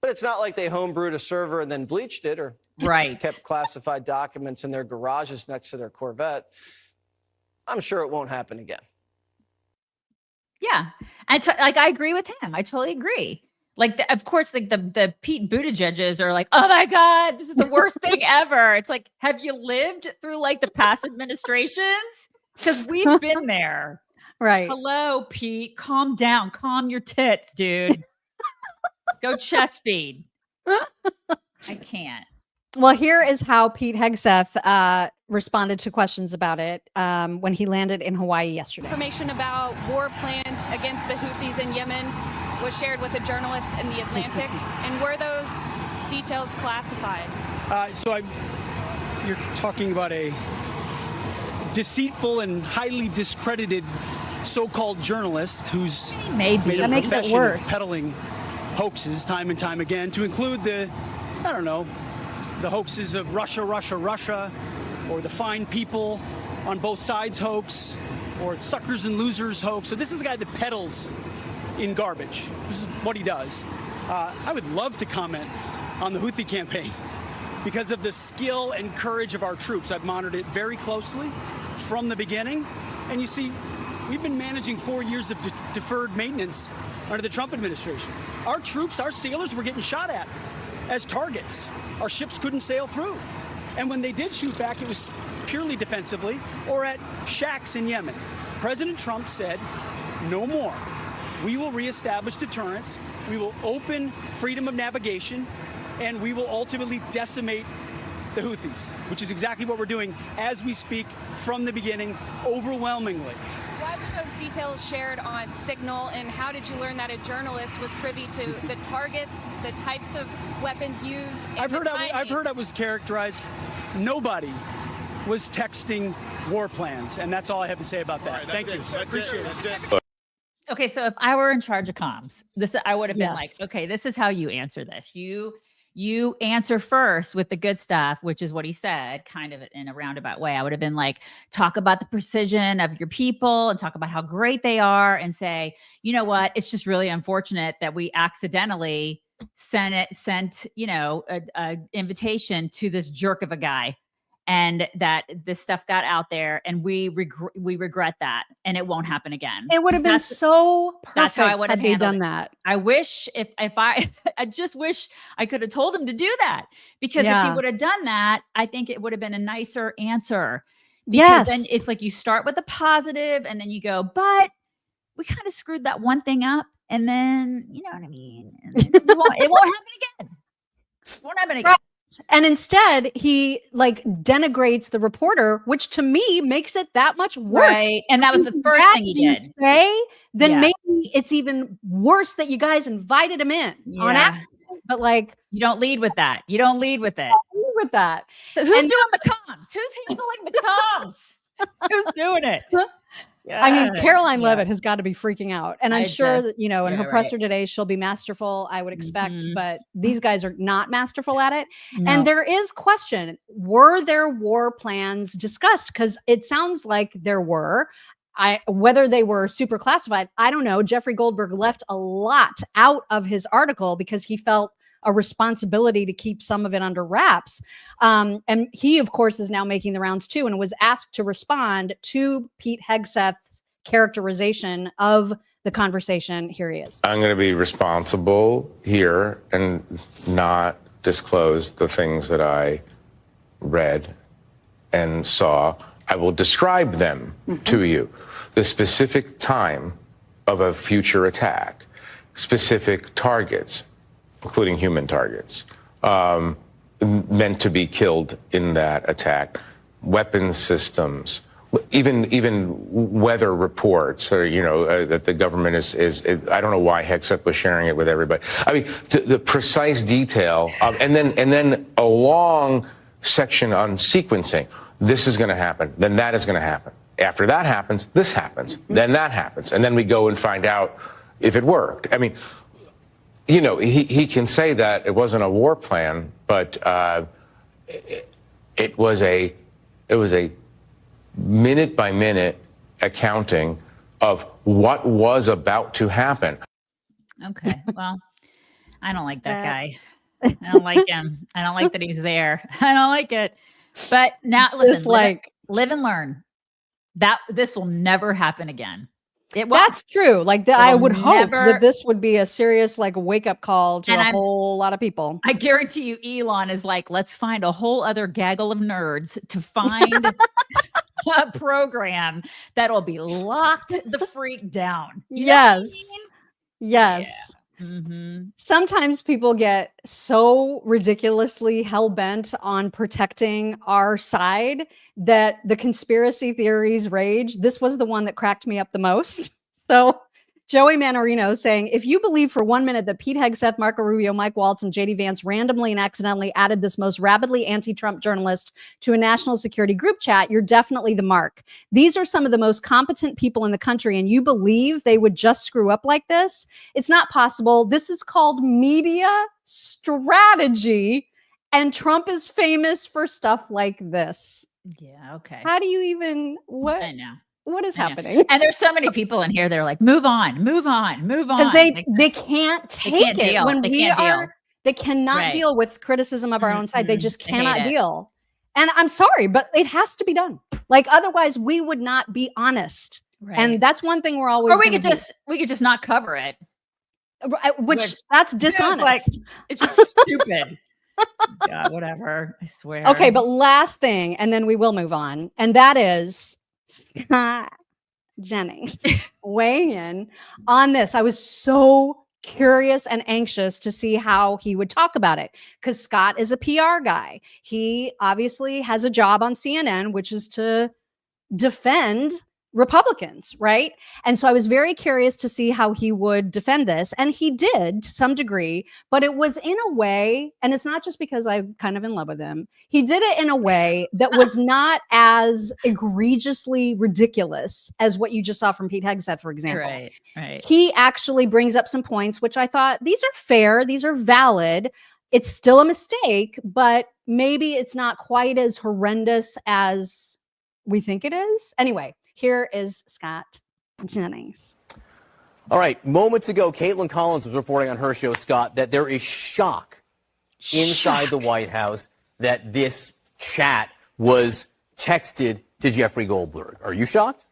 But it's not like they homebrewed a server and then bleached it or kept classified documents in their garages next to their Corvette. I'm sure it won't happen again. Yeah. I agree with him. I totally agree. Like, of course, like the Pete Buttigieg's are like, oh my God, this is the worst thing ever. It's like, have you lived through like the past administrations? Because we've been there. Right. Hello, Pete. Calm down. Calm your tits, dude. Go chest feed. I can't. Well, here is how Pete Hegseth responded to questions about it when he landed in Hawaii yesterday. Information about war plans against the Houthis in Yemen was shared with a journalist in The Atlantic, and were those details classified? You're talking about a deceitful and highly discredited so-called journalist who's made a profession of peddling hoaxes time and time again, to include the hoaxes of Russia, or the fine people on both sides hoax, or suckers and losers hoax. So this is the guy that peddles in garbage. This is what he does. I would love to comment on the Houthi campaign because of the skill and courage of our troops. I've monitored it very closely from the beginning. And you see, we've been managing 4 years of deferred maintenance under the Trump administration. Our troops, our sailors were getting shot at as targets. Our ships couldn't sail through. And when they did shoot back, it was purely defensively or at shacks in Yemen. President Trump said, no more. We will reestablish deterrence, we will open freedom of navigation, and we will ultimately decimate the Houthis, which is exactly what we're doing as we speak from the beginning, overwhelmingly. Why were those details shared on Signal, and how did you learn that a journalist was privy to the targets, the types of weapons used? I've heard I was characterized. Nobody was texting war plans, and that's all I have to say about that. Thank you. I appreciate it. Okay, so if I were in charge of comms, I would have been like, okay, this is how you answer this. You answer first with the good stuff, which is what he said, kind of in a roundabout way. I would have been like, talk about the precision of your people and talk about how great they are, and say, you know what, it's just really unfortunate that we accidentally sent a invitation to this jerk of a guy, and that this stuff got out there, and we regret that, and it won't happen again. It would have been so perfect. That's how I would have done that. I wish I just wish I could have told him to do that, because if he would have done that, I think it would have been a nicer answer. Because then it's like you start with the positive and then you go, but we kind of screwed that one thing up, and then, you know what I mean? It won't happen again. It won't happen again. Right. And instead, he like denigrates the reporter, which to me makes it that much worse. Right. And that was the first thing he did. Then maybe it's even worse that you guys invited him in on accident. But like, you don't lead with that. You don't lead with it. With that. So who's doing the comms? Who's handling the comms? Who's doing it? I mean, Caroline Leavitt has got to be freaking out. And I'm sure that, you know, in her presser right. today, she'll be masterful, I would expect, but these guys are not masterful at it. No. And there is question, were there war plans discussed? Because it sounds like there were. Whether they were super classified, I don't know. Jeffrey Goldberg left a lot out of his article because he felt a responsibility to keep some of it under wraps. And he, of course, is now making the rounds too, and was asked to respond to Pete Hegseth's characterization of the conversation. Here he is. I'm going to be responsible here and not disclose the things that I read and saw. I will describe them to you. The specific time of a future attack, specific targets, including human targets, meant to be killed in that attack, weapon systems, even weather reports, or, you know, that the government is I don't know why Hegseth was sharing it with everybody. I mean, the precise detail, and then a long section on sequencing. This is going to happen, then that is going to happen. After that happens, this happens, then that happens, and then we go and find out if it worked. I mean, you know, he can say that it wasn't a war plan, but it was a minute by minute accounting of what was about to happen. Okay, well, I don't like that guy. I don't like him. I don't like that he's there. I don't like it. But now, listen, live and learn. That this will never happen again. That's true. Like I would hope that this would be a serious like wake up call to a whole lot of people. I guarantee you, Elon is like, let's find a whole other gaggle of nerds to find a program that'll be locked the freak down. You know what I mean? Yes. Yeah. Sometimes people get so ridiculously hell-bent on protecting our side that the conspiracy theories rage. This was the one that cracked me up the most. So Joey Manorino saying, if you believe for 1 minute that Pete Hegseth, Marco Rubio, Mike Waltz, and JD Vance randomly and accidentally added this most rabidly anti-Trump journalist to a national security group chat, you're definitely the mark. These are some of the most competent people in the country, and you believe they would just screw up like this? It's not possible. This is called media strategy, and Trump is famous for stuff like this. Yeah, okay. How do you even, what? I know. What is happening? And there's so many people in here that are like, move on. Because they can't take it when they cannot deal with criticism of our own side. They just cannot deal. And I'm sorry, but it has to be done. Like, otherwise we would not be honest. Right. And that's one thing we're always. Or we could just not cover it. Which that's dishonest. It's just stupid. God, whatever. I swear. Okay, but last thing, and then we will move on. And that is Scott Jennings weighing in on this. I was so curious and anxious to see how he would talk about it, because Scott is a PR guy. He obviously has a job on CNN, which is to defend Republicans, right? And so I was very curious to see how he would defend this. And he did to some degree, but it was in a way, and it's not just because I'm kind of in love with him. He did it in a way that was not as egregiously ridiculous as what you just saw from Pete Hegseth, for example. Right. He actually brings up some points, which I thought, these are fair, these are valid. It's still a mistake, but maybe it's not quite as horrendous as we think it is. Anyway, here is Scott Jennings. All right. Moments ago, Caitlin Collins was reporting on her show, Scott, that there is shock inside the White House that this chat was texted to Jeffrey Goldberg. Are you shocked?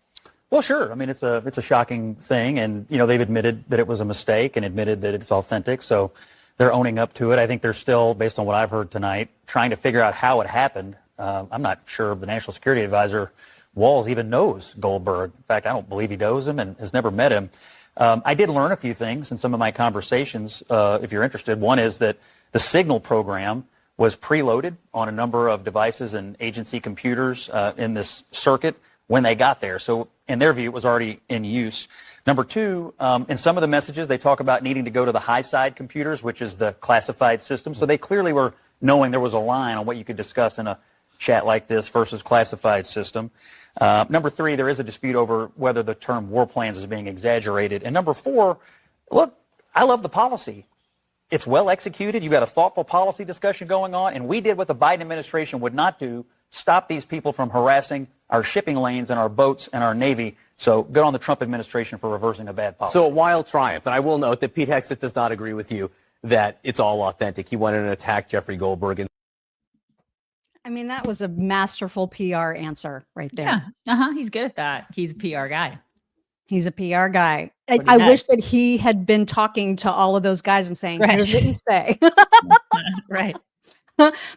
Well, sure. I mean, it's a shocking thing. And, you know, they've admitted that it was a mistake and admitted that it's authentic. So they're owning up to it. I think they're still, based on what I've heard tonight, trying to figure out how it happened. I'm not sure the National Security Advisor Walz even knows Goldberg. In fact, I don't believe he knows him and has never met him. I did learn a few things in some of my conversations, if you're interested. One is that the Signal program was preloaded on a number of devices and agency computers in this circuit when they got there. So in their view, it was already in use. Number two, in some of the messages, they talk about needing to go to the high side computers, which is the classified system. So they clearly were knowing there was a line on what you could discuss in a chat like this versus classified system. Number three, there is a dispute over whether the term war plans is being exaggerated. And number four, look, I love the policy. It's well executed. You've got a thoughtful policy discussion going on. And we did what the Biden administration would not do, stop these people from harassing our shipping lanes and our boats and our Navy. So good on the Trump administration for reversing a bad policy. So a wild triumph. But I will note that Pete Hegseth does not agree with you that it's all authentic. He went in and attacked Jeffrey Goldberg. I mean, that was a masterful PR answer right there. Yeah, he's good at that. He's a PR guy. He's a PR guy. I wish that he had been talking to all of those guys and saying, here's what you say. Right.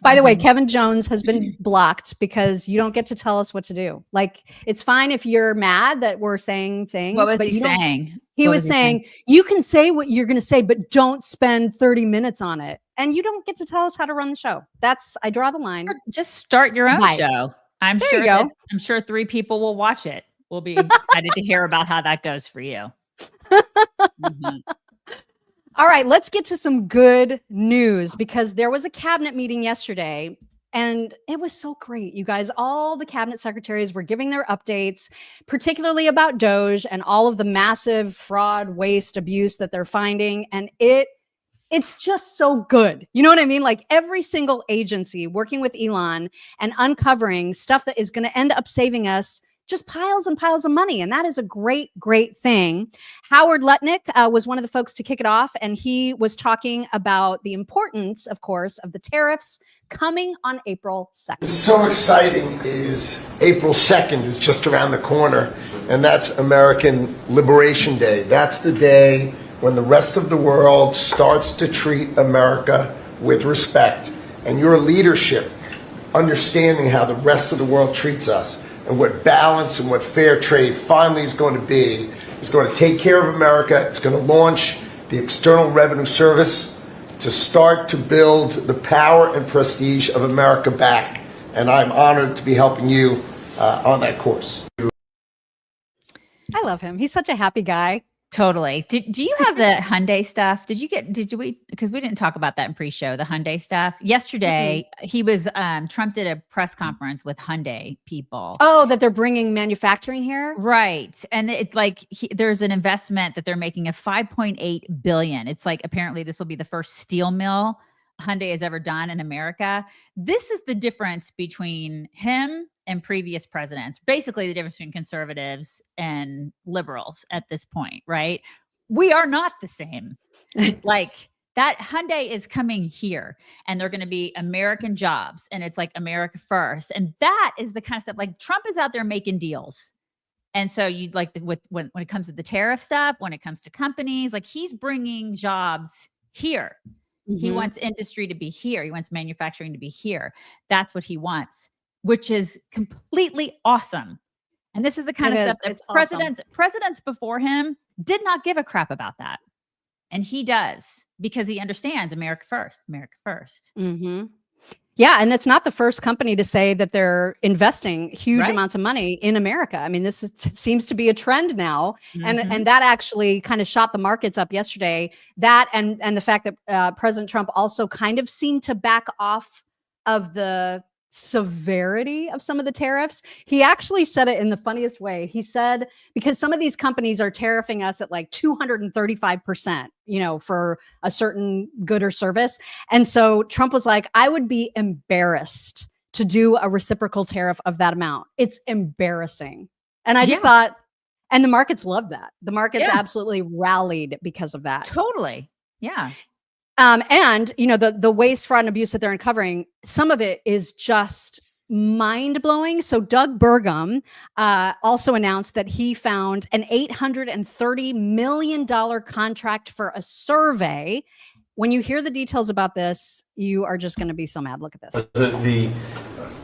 By the way, Kevin Jones has been blocked because you don't get to tell us what to do. Like, it's fine if you're mad that we're saying things. What was he saying? He was saying, you can say what you're going to say, but don't spend 30 minutes on it. And you don't get to tell us how to run the show. I draw the line. Just start your own show. I'm sure 3 people will watch it. We'll be excited to hear about how that goes for you. All right, let's get to some good news because there was a cabinet meeting yesterday and it was so great. You guys, all the cabinet secretaries were giving their updates, particularly about DOGE and all of the massive fraud, waste, abuse that they're finding. And it's just so good. You know what I mean? Like every single agency working with Elon and uncovering stuff that is going to end up saving us just piles and piles of money. And that is a great, great thing. Howard Lutnick was one of the folks to kick it off. And he was talking about the importance, of course, of the tariffs coming on April 2nd. What's so exciting is April 2nd is just around the corner. And that's American Liberation Day. That's the day when the rest of the world starts to treat America with respect. And your leadership, understanding how the rest of the world treats us, and what balance and what fair trade finally is going to be, is going to take care of America. It's going to launch the External Revenue Service to start to build the power and prestige of America back. And I'm honored to be helping you on that course. I love him. He's such a happy guy. Totally. Do you have the Hyundai stuff? Because we didn't talk about that in pre-show, the Hyundai stuff. Yesterday, Trump did a press conference with Hyundai people. Oh, that they're bringing manufacturing here? Right. And it's like, there's an investment that they're making of $5.8 billion. It's like, apparently this will be the first steel mill Hyundai has ever done in America. This is the difference between him and previous presidents, basically the difference between conservatives and liberals at this point, right? We are not the same. Like that Hyundai is coming here and they're going to be American jobs and it's like America first. And that is the kind of stuff like Trump is out there making deals. And so you'd like when it comes to the tariff stuff, when it comes to companies, like he's bringing jobs here. Mm-hmm. He wants industry to be here. He wants manufacturing to be here. That's what he wants, which is completely awesome. And this is the kind of stuff that presidents before him did not give a crap about that. And he does because he understands America first, America first. Mm-hmm. Yeah. And it's not the first company to say that they're investing huge amounts of money in America. I mean, this seems to be a trend now. Mm-hmm. And that actually kind of shot the markets up yesterday. That and the fact that President Trump also kind of seemed to back off of the severity of some of the tariffs. He actually said it in the funniest way. He said, because some of these companies are tariffing us at like 235%, for a certain good or service. And so Trump was like, I would be embarrassed to do a reciprocal tariff of that amount. It's embarrassing. And I just thought, and the markets loved that. The markets absolutely rallied because of that. Totally. Yeah. And the waste, fraud, and abuse that they're uncovering, some of it is just mind-blowing. So Doug Burgum also announced that he found an $830 million contract for a survey. When you hear the details about this, you are just going to be so mad. Look at this.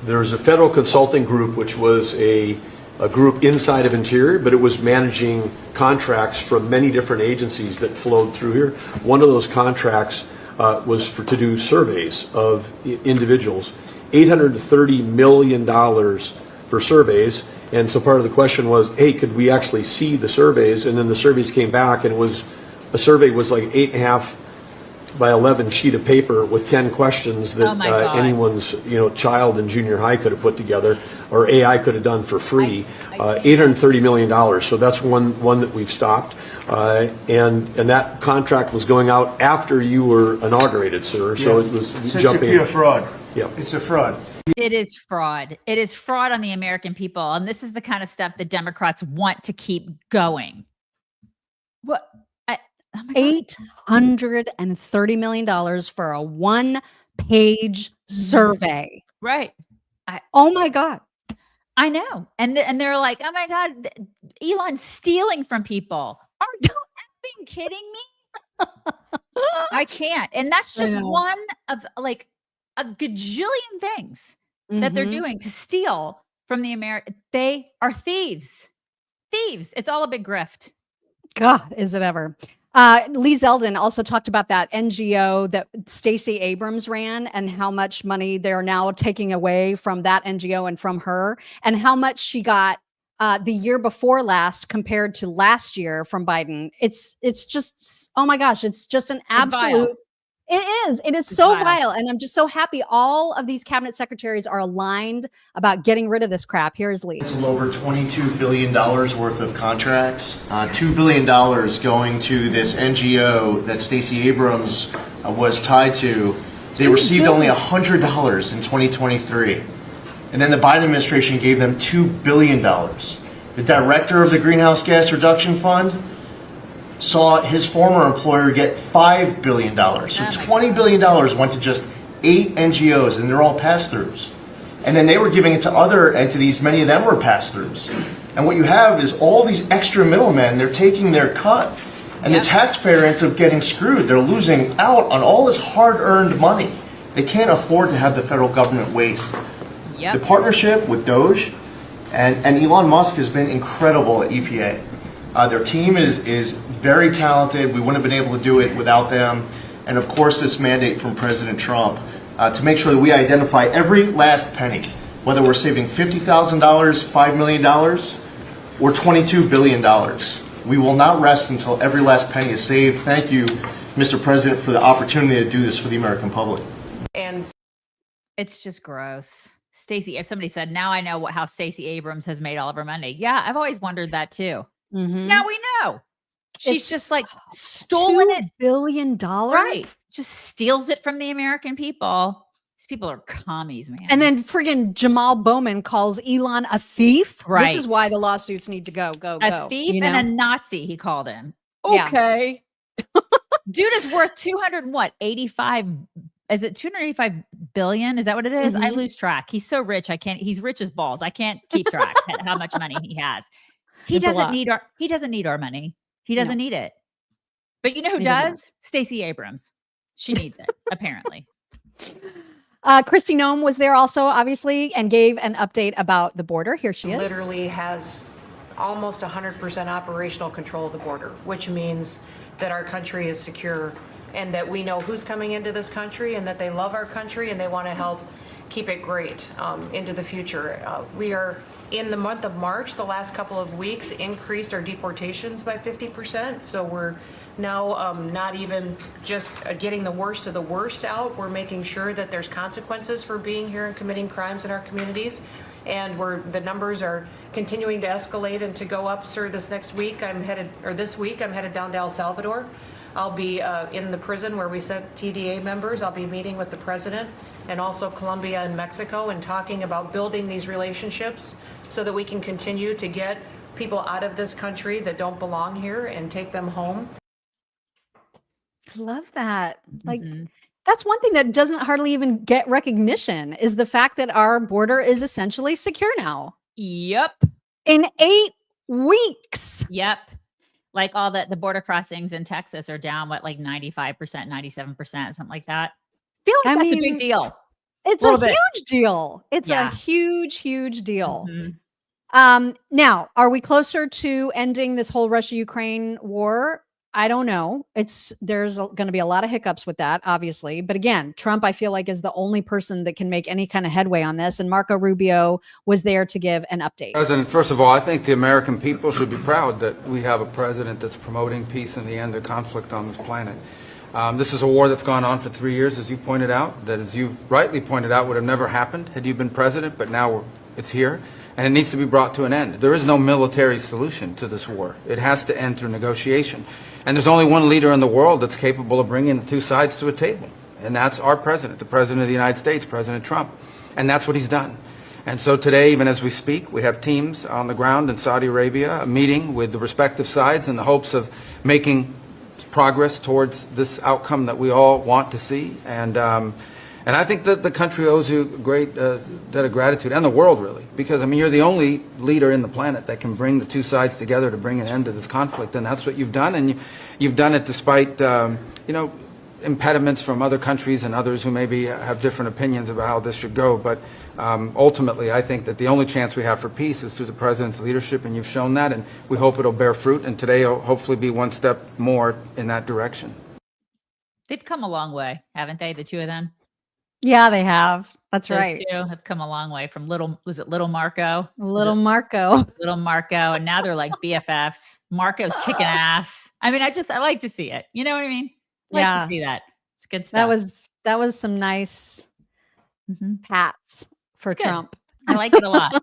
There's a federal consulting group, which was a a group inside of Interior, but it was managing contracts from many different agencies that flowed through here. One of those contracts was to do surveys of individuals, $830 million for surveys. And so part of the question was, hey, could we actually see the surveys? And then the surveys came back, and a survey was like 8.5 by 11 sheet of paper with 10 questions that anyone's child in junior high could have put together, or AI could have done for free. $830 million. So that's one that we've stopped. And that contract was going out after you were inaugurated, sir. So it was jumping. It's a fraud. Yeah, it's a fraud. It is fraud. It is fraud on the American people. And this is the kind of stuff the Democrats want to keep going. What? $830 million for a 1-page survey. Right. Oh my God. I know. And they're like, oh my God, Elon's stealing from people. Are you effing kidding me? I can't. And that's just one of like a gajillion things that they're doing to steal from the American. They are thieves. Thieves. It's all a big grift. God, is it ever. Lee Zeldin also talked about that NGO that Stacey Abrams ran and how much money they're now taking away from that NGO and from her, and how much she got the year before last compared to last year from Biden. It's just, oh my gosh, it's just an absolute. It is so vile. And I'm just so happy all of these cabinet secretaries are aligned about getting rid of this crap. Here's Lee. It's over $22 billion worth of contracts, $2 billion going to this NGO that Stacey Abrams was tied to. They received only $100 in 2023. And then the Biden administration gave them $2 billion. The director of the Greenhouse Gas Reduction Fund saw his former employer get $5 billion. So $20 billion went to just 8 NGOs, and they're all pass-throughs. And then they were giving it to other entities. Many of them were pass-throughs. And what you have is all these extra middlemen, they're taking their cut. And the taxpayer ends up getting screwed. They're losing out on all this hard-earned money. They can't afford to have the federal government waste. The partnership with Doge and Elon Musk has been incredible at EPA. Their team is very talented. We wouldn't have been able to do it without them. And of course, this mandate from President Trump to make sure that we identify every last penny, whether we're saving $50,000, $5 million, or $22 billion. We will not rest until every last penny is saved. Thank you, Mr. President, for the opportunity to do this for the American public. And it's just gross. Stacey, if somebody said, now I know how Stacey Abrams has made all of her money. Yeah, I've always wondered that too. Now we know. She's just like stolen $2 billion. Right. Just steals it from the American people. These people are commies, man. And then friggin' Jamal Bowman calls Elon a thief. Right. This is why the lawsuits need to go. A thief and a Nazi, he called him. Okay. Dude is worth 85. Is it 285 billion? Is that what it is? I lose track. He's so rich. He's rich as balls. I can't keep track of how much money he has. He doesn't need our money. He doesn't need it. But you know who does? Stacey Abrams. She needs it, apparently. Kristi Noem was there also, obviously, and gave an update about the border. Here she is. Literally has almost 100% operational control of the border, which means that our country is secure and that we know who's coming into this country and that they love our country and they want to help keep it great into the future. We are, in the month of March, the last couple of weeks, increased our deportations by 50%. So we're now not even just getting the worst of the worst out. We're making sure that there's consequences for being here and committing crimes in our communities. And the numbers are continuing to escalate and to go up, sir. This week I'm headed down to El Salvador. I'll be in the prison where we sent TDA members. I'll be meeting with the president and also Colombia and Mexico and talking about building these relationships so that we can continue to get people out of this country that don't belong here and take them home. I love that. Like, that's one thing that doesn't hardly even get recognition is the fact that our border is essentially secure now. Yep. In 8 weeks. Yep. Like all the border crossings in Texas are down, like 95%, 97%, something like that. I feel like that's a big deal. It's a huge deal. It's a huge, huge deal. Now, are we closer to ending this whole Russia-Ukraine war? I don't know. There's going to be a lot of hiccups with that, obviously. But again, Trump, I feel like, is the only person that can make any kind of headway on this. And Marco Rubio was there to give an update. President, first of all, I think the American people should be proud that we have a president that's promoting peace and the end of conflict on this planet. This is a war that's gone on for 3 years, as you pointed out, that, as you rightly pointed out, would have never happened had you been president, but now it's here. And it needs to be brought to an end. There is no military solution to this war. It has to end through negotiation. And there's only one leader in the world that's capable of bringing the two sides to a table. And that's our president, the president of the United States, President Trump. And that's what he's done. And so today, even as we speak, we have teams on the ground in Saudi Arabia, meeting with the respective sides in the hopes of making progress towards this outcome that we all want to see. And I think that the country owes you a great debt of gratitude, and the world, really, because, I mean, you're the only leader in the planet that can bring the two sides together to bring an end to this conflict, and that's what you've done, and you've done it despite, impediments from other countries and others who maybe have different opinions about how this should go. But ultimately, I think that the only chance we have for peace is through the president's leadership, and you've shown that, and we hope it'll bear fruit, and today will hopefully be one step more in that direction. They've come a long way, haven't they, the two of them? Yeah, they have. That's Those right. two have come a long way from little Marco? Little Marco. Little Marco. And now they're like BFFs. Marco's kicking ass. I mean, I like to see it. You know what I mean? Like to see that. It's good stuff. That was some nice pats for Trump. I like it a lot.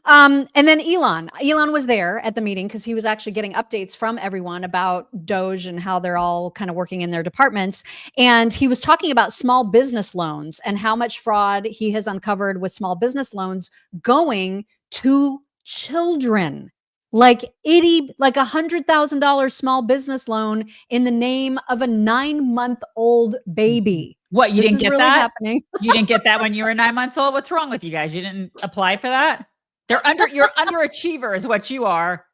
And then Elon was there at the meeting because he was actually getting updates from everyone about Doge and how they're all kind of working in their departments. And he was talking about small business loans and how much fraud he has uncovered with small business loans going to children. Like $100,000 small business loan in the name of a 9-month-old baby. What, you didn't get really that? Happening. You didn't get that when you were 9 months old? What's wrong with you guys? You didn't apply for that? You're underachiever is what you are.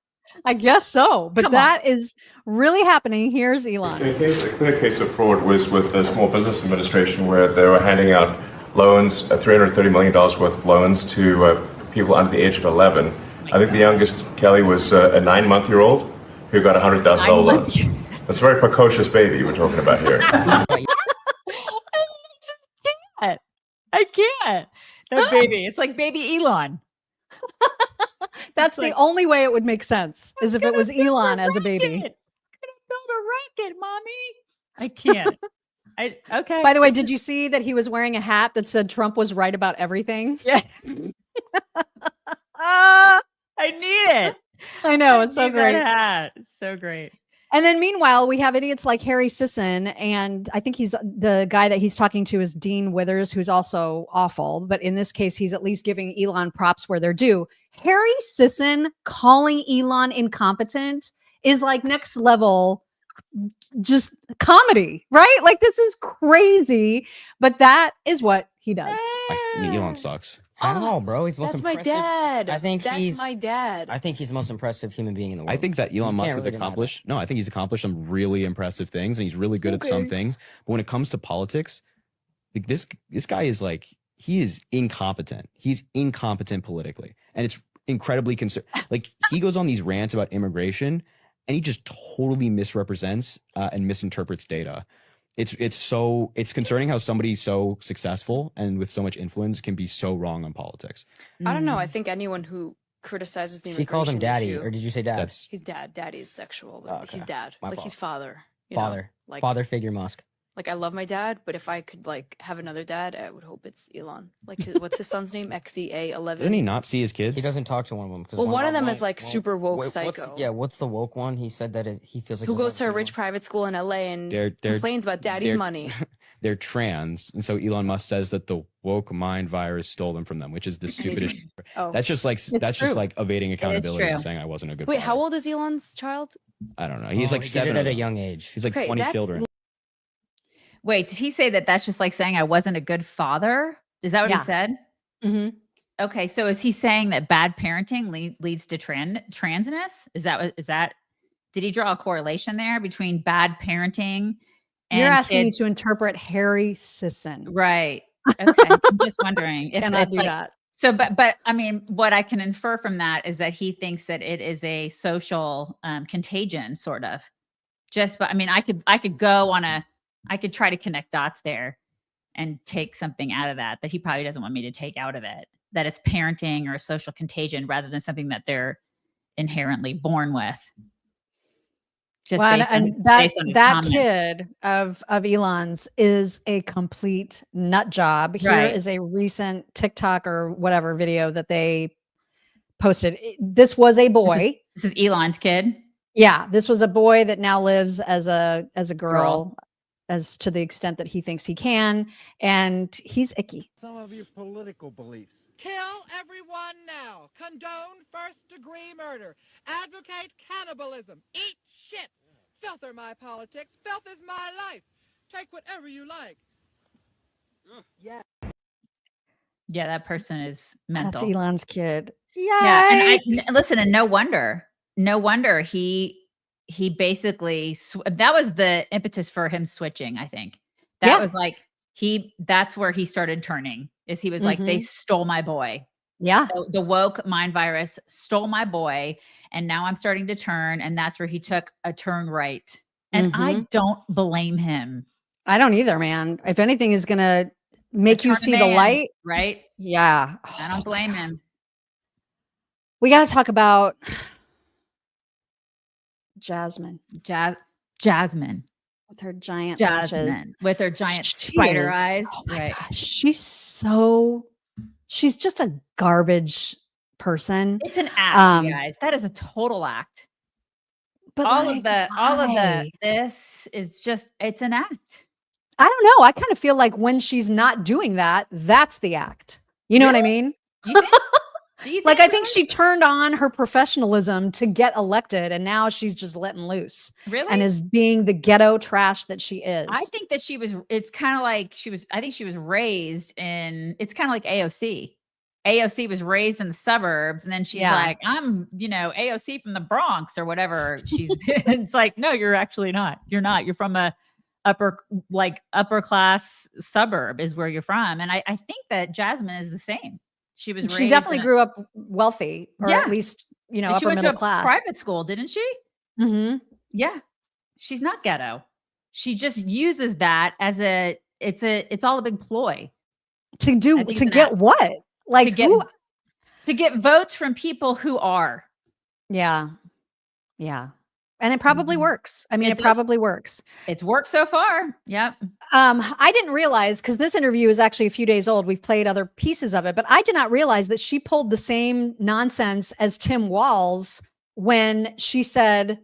I guess so, but that is really happening. Here's Elon. A clear case of fraud was with the Small Business Administration, where they were handing out loans, $330 million worth of loans to people under the age of 11. I think the youngest, Kelly, was a 9-month-old who got $100,000 loan. That's a very precocious baby we're talking about here. I can't. That baby. It's like baby Elon. That's the only way it would make sense, is if it was Elon as a baby. I'm gonna build a rocket, mommy. I can't. Okay. By the way, did you see that he was wearing a hat that said Trump was right about everything? Yeah. I need it. I know, it's so great. That hat. It's so great. And then meanwhile, we have idiots like Harry Sisson, and I think he's the guy that he's talking to is Dean Withers, who's also awful. But in this case, he's at least giving Elon props where they're due. Harry Sisson calling Elon incompetent is like next level, just comedy, right? Like, this is crazy, but that is what he does. Elon sucks. I don't know, bro. He's the most That's my impressive. dad. I think That's my dad. I think he's the most impressive human being in the world. I think that Elon Musk has accomplished. No, I think he's accomplished some really impressive things, and he's really good at some things. But when it comes to politics, like this guy is like, he is incompetent. He's incompetent politically, and it's incredibly like, he goes on these rants about immigration, and he just totally misrepresents and misinterprets data. It's concerning how somebody so successful and with so much influence can be so wrong on politics. I don't know. I think anyone who criticizes the She called him daddy, or did you say dad? He's dad. Daddy is sexual. But okay. He's dad. My like fault. he's father. Like father figure Musk. Like, I love my dad, but if I could like have another dad, I would hope it's Elon. Like, what's his son's name? XEA11. Didn't he not see his kids? He doesn't talk to one of them. Well, one of them is like super woke psycho. What's the woke one? He said that he feels like who goes to a rich private school in LA and complains about daddy's money. They're trans, and so Elon Musk says that the woke mind virus stole them from them, which is the stupidest. That's just like evading accountability and saying I wasn't a good. Wait, father. how old is Elon's child? I don't know. He's like he 7 at a young age. He's like 20 children. Wait, did he say that that's just like saying I wasn't a good father? Is that what he said? Mm-hmm. Okay, so is he saying that bad parenting leads to transness? Is that? Did he draw a correlation there between bad parenting? And You're asking kids? me to interpret Harry Sisson, right? Okay, I'm just wondering. Cannot do that. So, but I mean, what I can infer from that is that he thinks that it is a social contagion, sort of. But I mean, I could try to connect dots there and take something out of that he probably doesn't want me to take out of it. That it's parenting or a social contagion rather than something that they're inherently born with. Just based on his kid of Elon's is a complete nut job. Here is a recent TikTok or whatever video that they posted. This was a boy. This is Elon's kid. Yeah, this was a boy that now lives as a girl, as to the extent that he thinks he can, and he's icky. Some of your political beliefs. Kill everyone now. Condone first-degree murder. Advocate cannibalism. Eat shit. Filth are my politics. Filth is my life. Take whatever you like. Yeah. Yeah, that person is mental. That's Elon's kid. Yeah, and listen, and no wonder he basically that was the impetus for him switching. I think that was like that's where he started turning. Is he was like, they stole my boy. Yeah. The woke mind virus stole my boy. And now I'm starting to turn. And that's where he took a turn right. And I don't blame him. I don't either, man. If anything is going to make you see the light. Right. Yeah. I don't blame him. We got to talk about Jasmine. Jasmine. With her giant Jasmine. lashes. With her giant spider eyes. Oh my gosh, she's just a garbage person. It's an act, you guys. That is a total act. But all of this is just, it's an act. I don't know. I kind of feel like when she's not doing that, that's the act. You know what I mean? You think? Do you think I think she turned on her professionalism to get elected, and now she's just letting loose. Really? And is being the ghetto trash that she is. I think that it's kind of like I think she was raised in, it's kind of like AOC. AOC was raised in the suburbs, and then she's like, I'm, AOC from the Bronx or whatever. It's like, no, you're actually not. You're not. You're from a upper class suburb is where you're from. And I think that Jasmine is the same. She definitely grew up wealthy, or at least, upper she went middle to a class. private school, didn't she? Mm-hmm. Yeah. She's not ghetto. She just uses that as it's all a big ploy. To get what? Like to get votes from people who are. Yeah. Yeah. And it probably works. I mean, it probably works. It's worked so far. Yep. I didn't realize, because this interview is actually a few days old. We've played other pieces of it, but I did not realize that she pulled the same nonsense as Tim Walz when she said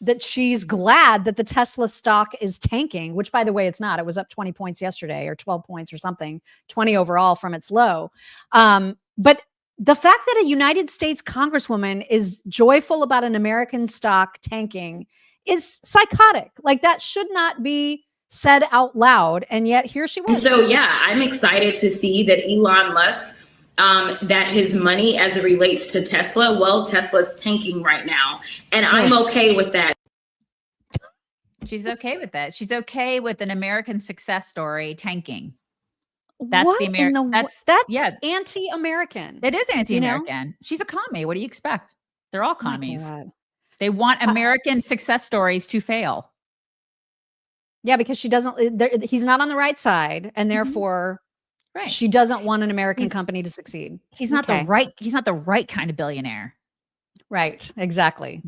that she's glad that the Tesla stock is tanking, which, by the way, it's not. It was up 20 points yesterday, or 12 points or something, 20 overall from its low. But the fact that a United States congresswoman is joyful about an American stock tanking is psychotic. Like, that should not be said out loud. And yet here she was. So yeah, I'm excited to see that Elon Musk, that his money as it relates to Tesla, Tesla's tanking right now. And I'm okay with that. She's okay with that. She's okay with an American success story tanking. That's what the American. That's anti-American. It is anti-American. She's a commie. What do you expect? They're all commies. They want Uh, American success stories to fail. Yeah, because she doesn't. He's not on the right side, and therefore, she doesn't want an American company to succeed. He's not the right. He's not the right kind of billionaire. Right. Exactly.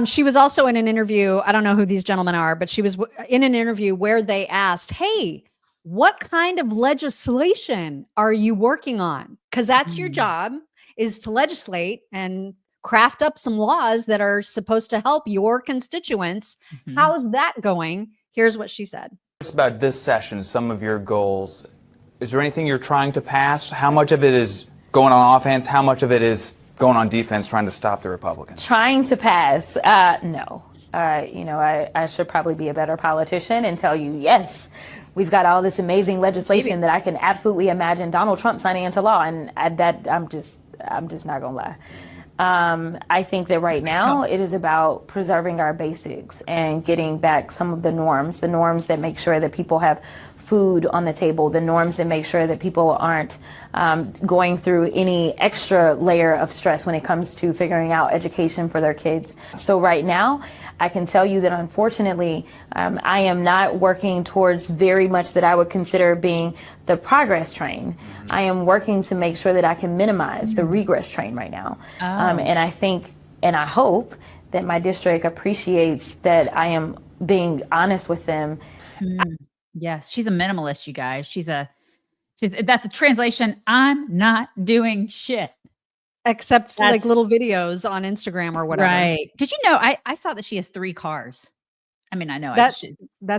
She was also in an interview. I don't know who these gentlemen are, but she was in an interview where they asked, "Hey, what kind of legislation are you working on? Because that's your job, is to legislate and craft up some laws that are supposed to help your constituents." How's that going? Here's what she said. Just about this session, some of your goals. Is there anything you're trying to pass? How much of it is going on offense? How much of it is going on defense, trying to stop the Republicans? Trying to pass? No. I should probably be a better politician and tell you, yes, we've got all this amazing legislation that I can absolutely imagine Donald Trump signing into law, and I'm just not gonna lie. I think that right now it is about preserving our basics and getting back some of the norms that make sure that people have food on the table, the norms that make sure that people aren't going through any extra layer of stress when it comes to figuring out education for their kids. So right now, I can tell you that unfortunately, I am not working towards very much that I would consider being the progress train. I am working to make sure that I can minimize the regress train right now. And I think, and I hope that my district appreciates that I am being honest with them. Yes, she's a minimalist, you guys. That's a translation. I'm not doing shit. Except like little videos on Instagram or whatever. Right. Did you know, I saw that she has 3 cars. I mean, I know that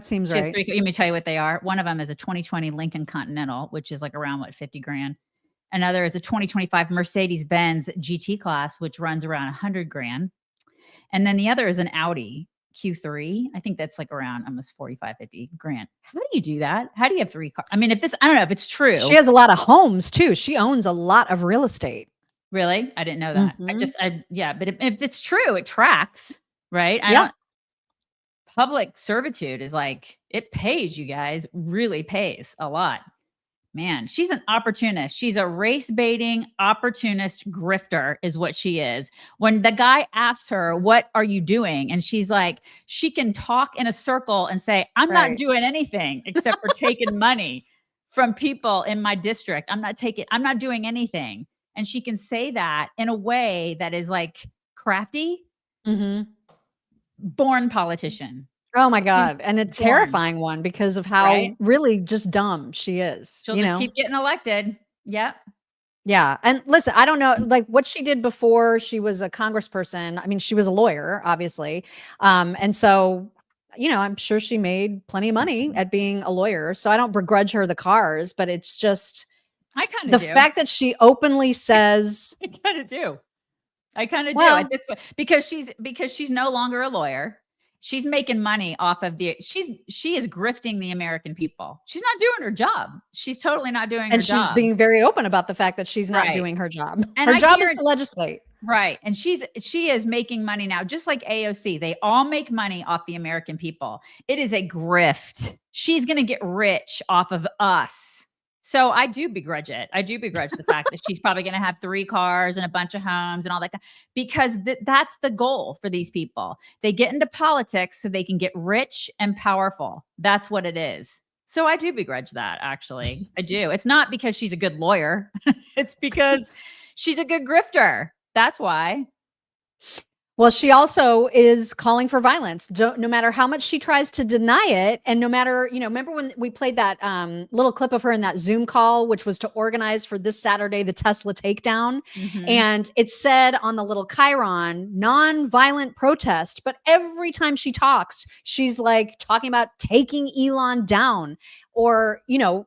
seems she has right. 3. Let me tell you what they are. One of them is a 2020 Lincoln Continental, which is like around what, 50 grand. Another is a 2025 Mercedes-Benz GT class, which runs around 100 grand. And then the other is an Audi Q3. I think that's like around almost 45, 50 grand. How do you do that? How do you have 3 cars? I mean, I don't know if it's true. She has a lot of homes too. She owns a lot of real estate. Really? I didn't know that. But if it's true, it tracks, right? Public servitude is like, it pays, you guys, really pays a lot. Man, she's an opportunist. She's a race baiting opportunist grifter is what she is. When the guy asks her, what are you doing? And she's like, she can talk in a circle and say, I'm not doing anything except for taking money from people in my district. I'm not doing anything. And she can say that in a way that is like crafty, born politician. Oh my God. And a terrifying one because of how really just dumb she is. She'll just keep getting elected. Yep. Yeah. And listen, I don't know, like what she did before she was a congressperson. I mean, she was a lawyer, obviously. And so, I'm sure she made plenty of money at being a lawyer. So I don't begrudge her the cars, but it's just I kind of the fact that she openly says I kind of do at this point because she's no longer a lawyer. She's making money off of she is grifting the American people. She's not doing her job. She's totally not doing her job. And she's being very open about the fact that she's not doing her job. And her job is to legislate. Right. And she is making money now, just like AOC. They all make money off the American people. It is a grift. She's going to get rich off of us. So I do begrudge it. I do begrudge the fact that she's probably going to have 3 cars and a bunch of homes and all that, because that's the goal for these people. They get into politics so they can get rich and powerful. That's what it is. So I do begrudge that, actually. I do. It's not because she's a good lawyer. It's because she's a good grifter. That's why. Well, she also is calling for violence, no matter how much she tries to deny it. And no matter, remember when we played that little clip of her in that Zoom call, which was to organize for this Saturday, the Tesla takedown. And it said on the little chyron, non-violent protest. But every time she talks, she's like talking about taking Elon down. Or,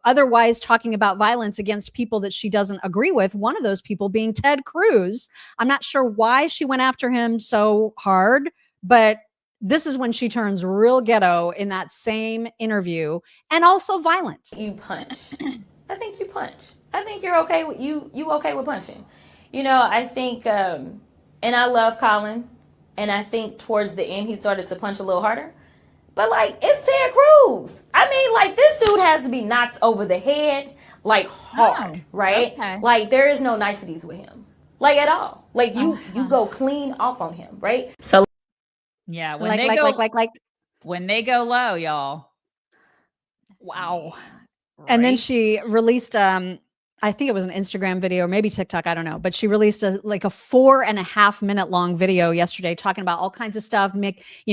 otherwise talking about violence against people that she doesn't agree with. One of those people being Ted Cruz. I'm not sure why she went after him so hard, but this is when she turns real ghetto in that same interview and also violent. You punch. I think you punch. I think you're okay with you okay with punching. I think, and I love Colin, and I think towards the end he started to punch a little harder. But, it's Ted Cruz. I mean, this dude has to be knocked over the head, hard, right? Okay. There is no niceties with him, at all. You go clean off on him, right? So, yeah, when they go low, y'all. Wow. Right. And then she released, I think it was an Instagram video or maybe TikTok. I don't know. But she released a 4.5 minute long video yesterday talking about all kinds of stuff.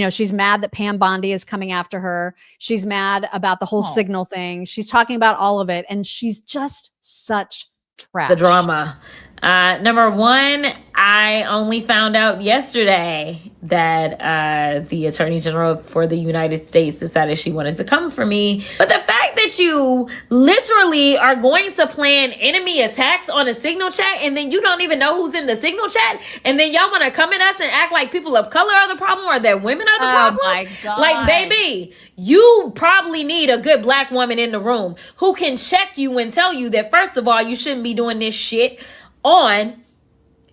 She's mad that Pam Bondi is coming after her. She's mad about the whole Signal thing. She's talking about all of it. And she's just such trash. The drama. Number one, I only found out yesterday that the Attorney General for the United States decided she wanted to come for me. But the fact that you literally are going to plan enemy attacks on a Signal chat and then you don't even know who's in the Signal chat, and then y'all want to come at us and act like people of color are the problem or that women are the problem? Oh my God. Baby, you probably need a good black woman in the room who can check you and tell you that, first of all, you shouldn't be doing this shit on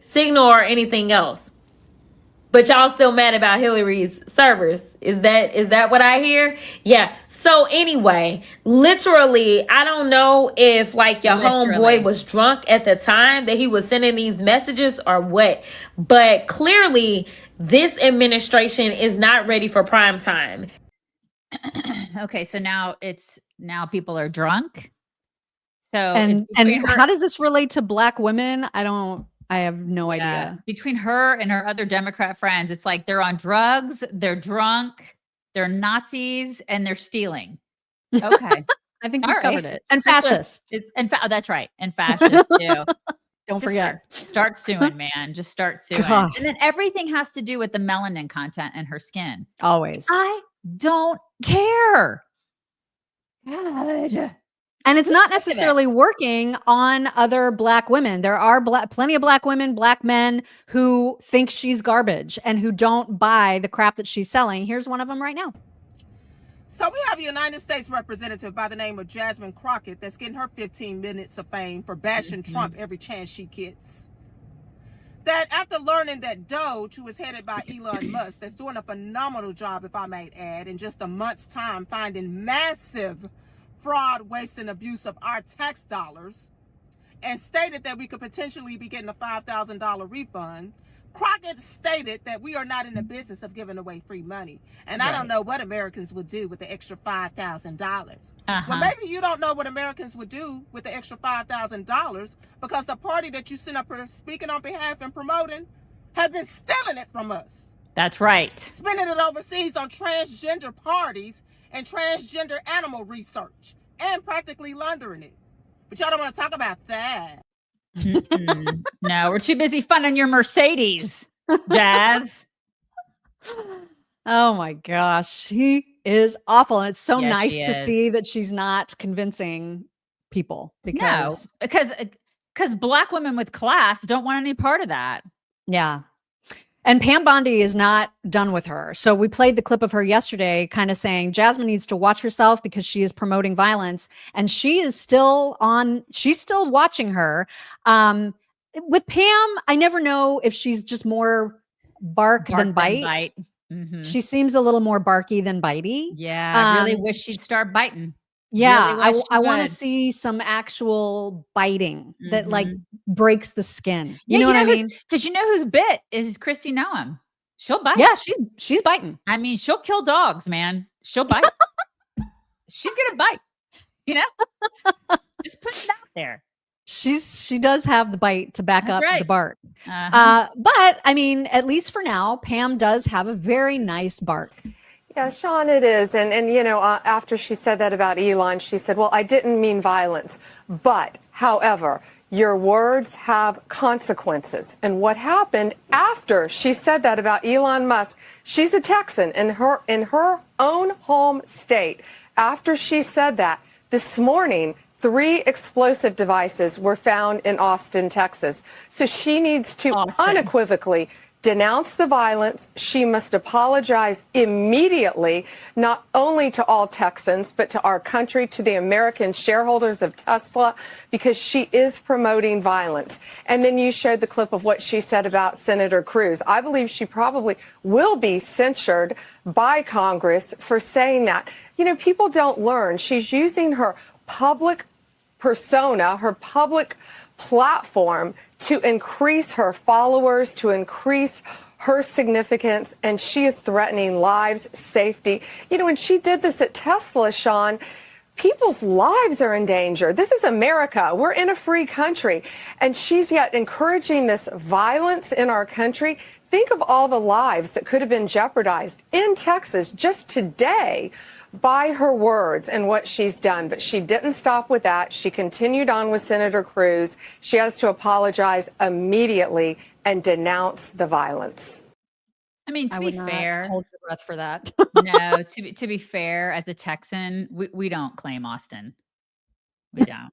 Signal or anything else. but y'all still mad about Hillary's servers. Is that what I hear? Yeah. So anyway, literally, I don't know if like your homeboy was drunk at the time that he was sending these messages or what, but clearly this administration is not ready for prime time. Okay, so now people are drunk. So and how does this relate to Black women? I have no idea. Between her and her other Democrat friends, it's like they're on drugs, they're drunk, they're Nazis, and they're stealing. Okay. I think you've covered it. And fascist. That's right. And fascist too. Don't forget. Start suing, man. Just start suing. God. And then everything has to do with the melanin content in her skin. Always. I don't care. God. And it's not necessarily working on other Black women. There are plenty of Black women, Black men who think she's garbage and who don't buy the crap that she's selling. Here's one of them right now. So we have a United States representative by the name of Jasmine Crockett that's getting her 15 minutes of fame for bashing Trump every chance she gets. That after learning that Doge, who is headed by Elon Musk, that's doing a phenomenal job, if I might add, in just a month's time, finding massive fraud, waste, and abuse of our tax dollars, and stated that we could potentially be getting a $5,000 refund. Crockett stated that we are not in the business of giving away free money. And I don't know what Americans would do with the extra $5,000. Well, maybe you don't know what Americans would do with the extra $5,000 because the party that you sent up here speaking on behalf and promoting have been stealing it from us. That's right. Spending it overseas on transgender parties and transgender animal research and practically laundering it. But y'all don't want to talk about that. No, we're too busy funding your Mercedes, Jazz. Oh my gosh, she is awful. And it's so Yes, nice she to is. see that she's not convincing people because because Black women with class don't want any part of that. yeah. And Pam Bondi is not done with her. So we played the clip of her yesterday kind of saying Jasmine needs to watch herself because she is promoting violence. And she's still watching her. With Pam, I never know if she's just more bark than bite. Mhm. She seems a little more barky than bitey. Yeah, I really wish she'd start biting. Yeah, Really wish I she want to would. see some actual biting that like breaks the skin. Yeah, You know what I mean? Because you know who's bit is Kristi Noem. She'll bite. Yeah, she's biting. I mean, she'll kill dogs, man. She'll bite. She's gonna bite. You know, just put it out there. She does have the bite to back That's up right. the bark. Uh-huh. But I mean, at least for now, Pam does have a very nice bark. Yeah, Sean, it is. And you know, after she said that about Elon, she said, well, I didn't mean violence. But, however, your words have consequences. And what happened after she said that about Elon Musk, she's a Texan in her own home state. After she said that, this morning, 3 explosive devices were found in Austin, Texas. So she needs to unequivocally denounce the violence. She must apologize immediately, not only to all Texans, but to our country, to the American shareholders of Tesla, because she is promoting violence. And then you showed the clip of what she said about Senator Cruz. I believe she probably will be censured by Congress for saying that. You know, people don't learn. She's using her public persona, her public platform to increase her followers, to increase her significance, and she is threatening lives, safety. You know, when she did this at Tesla, Sean, people's lives are in danger. This is America. We're in a free country, and she's yet encouraging this violence in our country. Think of all the lives that could have been jeopardized in Texas just today by her words and what she's done. But she didn't stop with that. She continued on with Senator Cruz. She has to apologize immediately and denounce the violence. I mean, to be fair, hold your breath for that. no, to be fair, as a Texan, we don't claim Austin. We don't.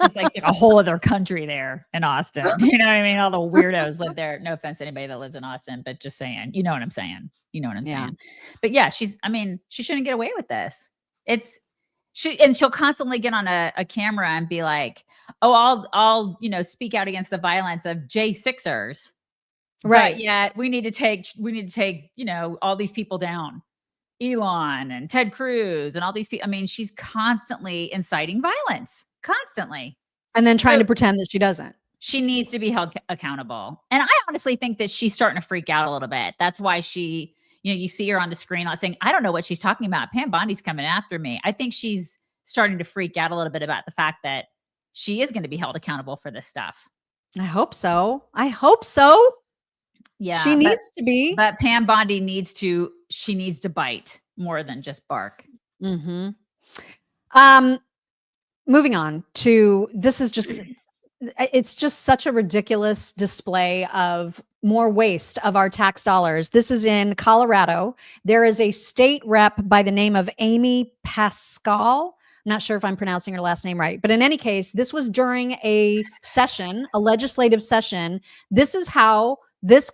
It's like a whole other country there in Austin. You know what I mean? All the weirdos live there. No offense to anybody that lives in Austin, but just saying, you know what I'm saying. You know what I'm saying. But yeah, she shouldn't get away with this. She'll constantly get on a camera and be like, oh, I'll speak out against the violence of J6ers. Right. But yet we need to take, you know, all these people down. Elon and Ted Cruz and all these people. I mean, she's constantly inciting violence, constantly. And then trying to pretend that she doesn't. She needs to be held accountable. And I honestly think that she's starting to freak out a little bit. That's why she, you know, you see her on the screen saying, I don't know what she's talking about. Pam Bondi's coming after me. I think she's starting to freak out a little bit about the fact that she is going to be held accountable for this stuff. I hope so. I hope so. Yeah. She needs to be. But Pam Bondi needs to bite more than just bark. Mm-hmm. Moving on to, this is just, it's just such a ridiculous display of more waste of our tax dollars. This is in Colorado. There is a state rep by the name of Amy Pascal. I'm not sure if I'm pronouncing her last name right, but in any case, this was during a session, a legislative session. This is how this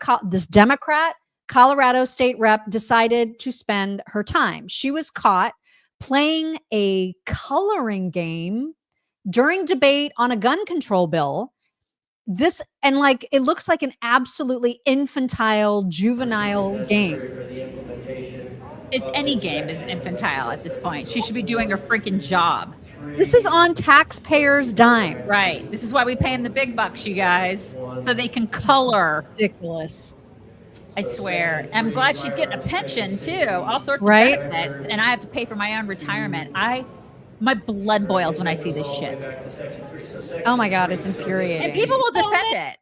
Democrat Colorado state rep decided to spend her time. She was caught playing a coloring game during debate on a gun control bill. This, and like, it looks like an absolutely infantile, juvenile game. It's any game is infantile at this point. She should be doing her freaking job. This is on taxpayers' dime. Right. This is why we pay them the big bucks, you guys, so they can color. Ridiculous. I swear. I'm glad she's getting a pension too. All sorts of benefits. And I have to pay for my own retirement. My blood boils when I see this shit. Oh my God, it's infuriating. And people will defend it.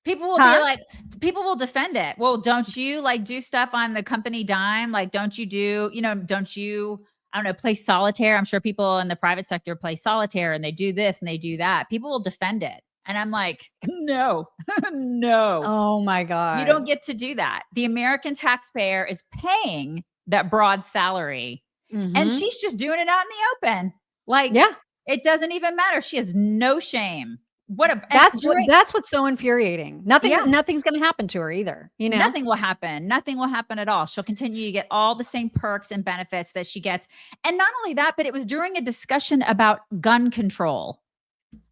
People will be like, people will defend it. Well, don't you like do stuff on the company dime? Like, don't you do, you know, don't you, I don't know, play solitaire? I'm sure people in the private sector play solitaire and they do this and they do that. People will defend it. And I'm like, no, no. Oh my God. You don't get to do that. The American taxpayer is paying that broad salary. And she's just doing it out in the open. Like, yeah, it doesn't even matter. She has no shame. That's what's so infuriating. Nothing's going to happen to her either. You know, nothing will happen. Nothing will happen at all. She'll continue to get all the same perks and benefits that she gets. And not only that, but it was during a discussion about gun control,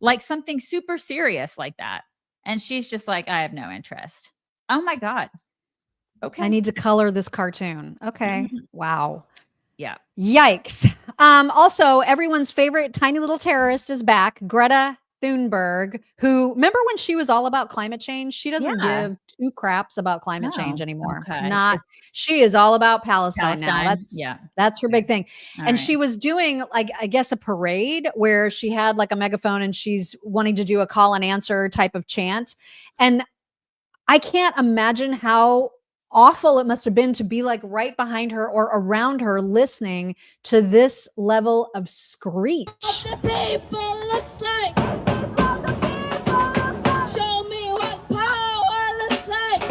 like something super serious like that. And she's just like, I have no interest. Oh my God. Okay. I need to color this cartoon. Okay. Wow. Yeah. Yikes. Also, everyone's favorite tiny little terrorist is back. Greta Thunberg, who, remember when she was all about climate change? She doesn't give two craps about climate change anymore. Okay. She is all about Palestine now. That's her big thing. And she was doing, like, I guess a parade where she had like a megaphone and she's wanting to do a call and answer type of chant. And I can't imagine how awful it must have been to be like right behind her or around her listening to this level of screech. The people looks like. Show me what power looks like.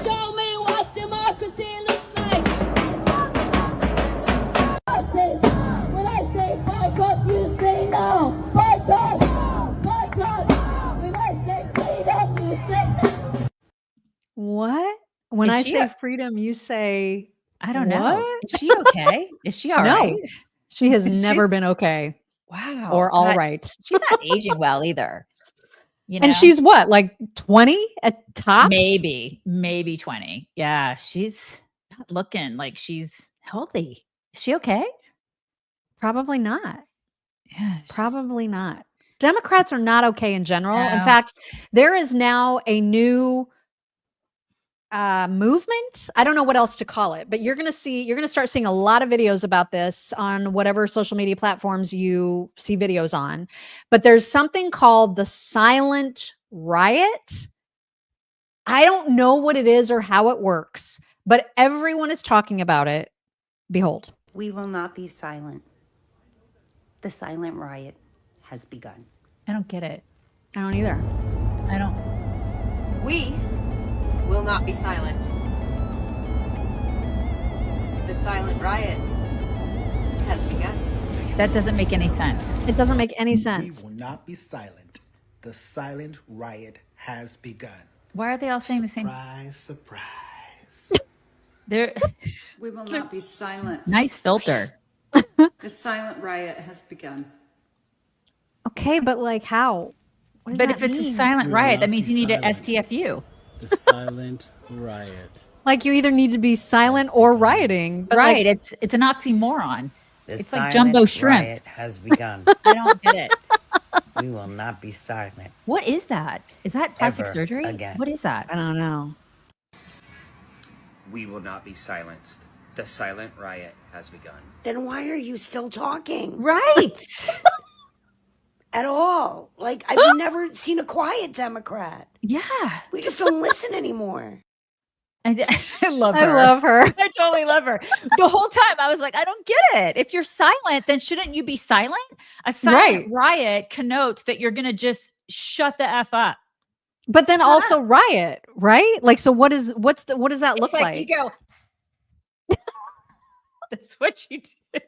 Show me what democracy looks like. When I say boycott, you say no. Boycott, boycott. When I say freedom, you say no. What? When I say freedom, you say, I don't know. Is she okay? Is she all right? No, she has never been okay. Wow. Or all right. She's not aging well either. You know? And she's what, like 20 at tops? Maybe 20. Yeah. She's not looking like she's healthy. Is she okay? Probably not. Yeah. Probably not. Democrats are not okay in general. No. In fact, there is now a new movement. I don't know what else to call it, but you're going to start seeing a lot of videos about this on whatever social media platforms you see videos on. But there's something called the Silent Riot. I don't know what it is or how it works, but everyone is talking about it. Behold. We will not be silent. The Silent Riot has begun. I don't get it. I don't either. I don't. We will not be silent. The Silent Riot has begun. That doesn't make any sense. It doesn't make any sense. We will not be silent. The Silent Riot has begun. Why are they all saying the same? Surprise. We will not be silent. Nice filter. The Silent Riot has begun. Okay, but like how? But if it's a silent riot, that means you need to STFU. The silent riot. Like you either need to be silent or rioting. But right. like, It's an oxymoron. The It's like silent jumbo shrimp. riot has begun. I don't get it. We will not be silent. What is that? Is that plastic Ever surgery? again. What is that? I don't know. We will not be silenced. The silent riot has begun. Then why are you still talking? Right. At all. Like, I've never seen a quiet Democrat. Yeah. We just don't listen anymore. I love her. I love her. I totally love her. The whole time I was like, I don't get it. If you're silent, then shouldn't you be silent? A silent riot connotes that you're going to just shut the F up. But then also riot, right? Like, so what does that look like? You go. That's what you do.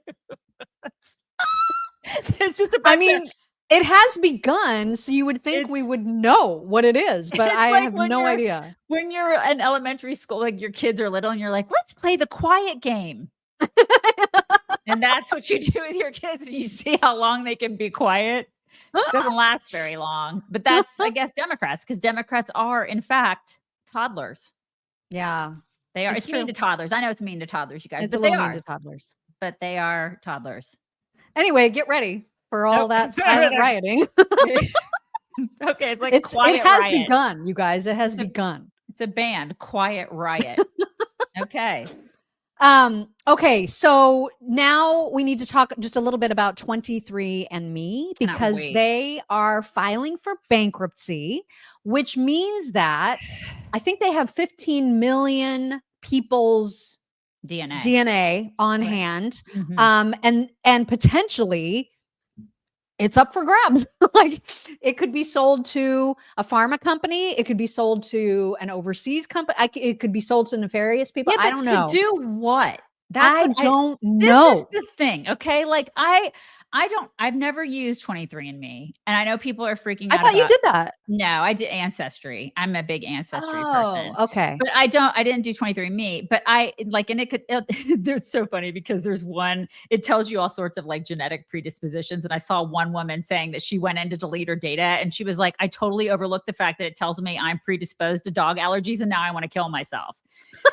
It's just a bunch of, it has begun, so you would think we would know what it is, but I like have when no you're- idea. When you're in elementary school, like your kids are little and you're like, let's play the quiet game. And that's what you do with your kids. And you see how long they can be quiet. It doesn't last very long. But that's, I guess, Democrats, because Democrats are, in fact, toddlers. Yeah. They are. It's It's mean to toddlers. I know it's mean to toddlers, you guys. It's but a they little are mean to toddlers. But they are toddlers. Anyway, get ready for all that silent rioting. Okay, it's like It quiet has riot. begun, you guys. It has begun. It's a band, Quiet Riot. Okay. Okay, so now we need to talk just a little bit about 23andMe because wait. they are filing for bankruptcy, which means that I think they have 15 million people's DNA on hand. And potentially it's up for grabs. Like it could be sold to a pharma company. It could be sold to an overseas company. It could be sold to nefarious people. Yeah, I don't know. To do what? I don't know. This is the thing. Okay. Like I've never used 23andMe, and I know people are freaking out. I thought you did that. No, I did Ancestry. I'm a big Ancestry person. Okay. But I didn't do 23andMe, but I like, and it's so funny because there's one, it tells you all sorts of like genetic predispositions. And I saw one woman saying that she went in to delete her data and she was like, I totally overlooked the fact that it tells me I'm predisposed to dog allergies and now I want to kill myself.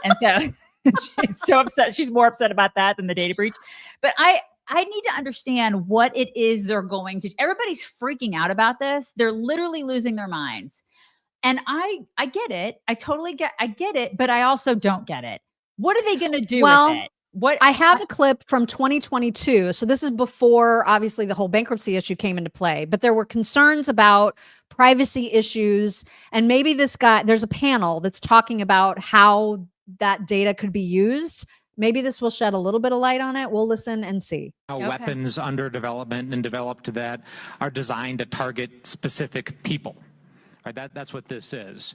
And so she's so upset. She's more upset about that than the data breach. But I need to understand what it is they're going to. Everybody's freaking out about this. They're literally losing their minds. And I get it. I get it, but I also don't get it. What are they going to do with it? I have a clip from 2022. So this is before obviously the whole bankruptcy issue came into play, but there were concerns about privacy issues. And maybe there's a panel that's talking about how that data could be used. Maybe this will shed a little bit of light on it. We'll listen and see. Weapons under development and developed that are designed to target specific people. Right, that's what this is,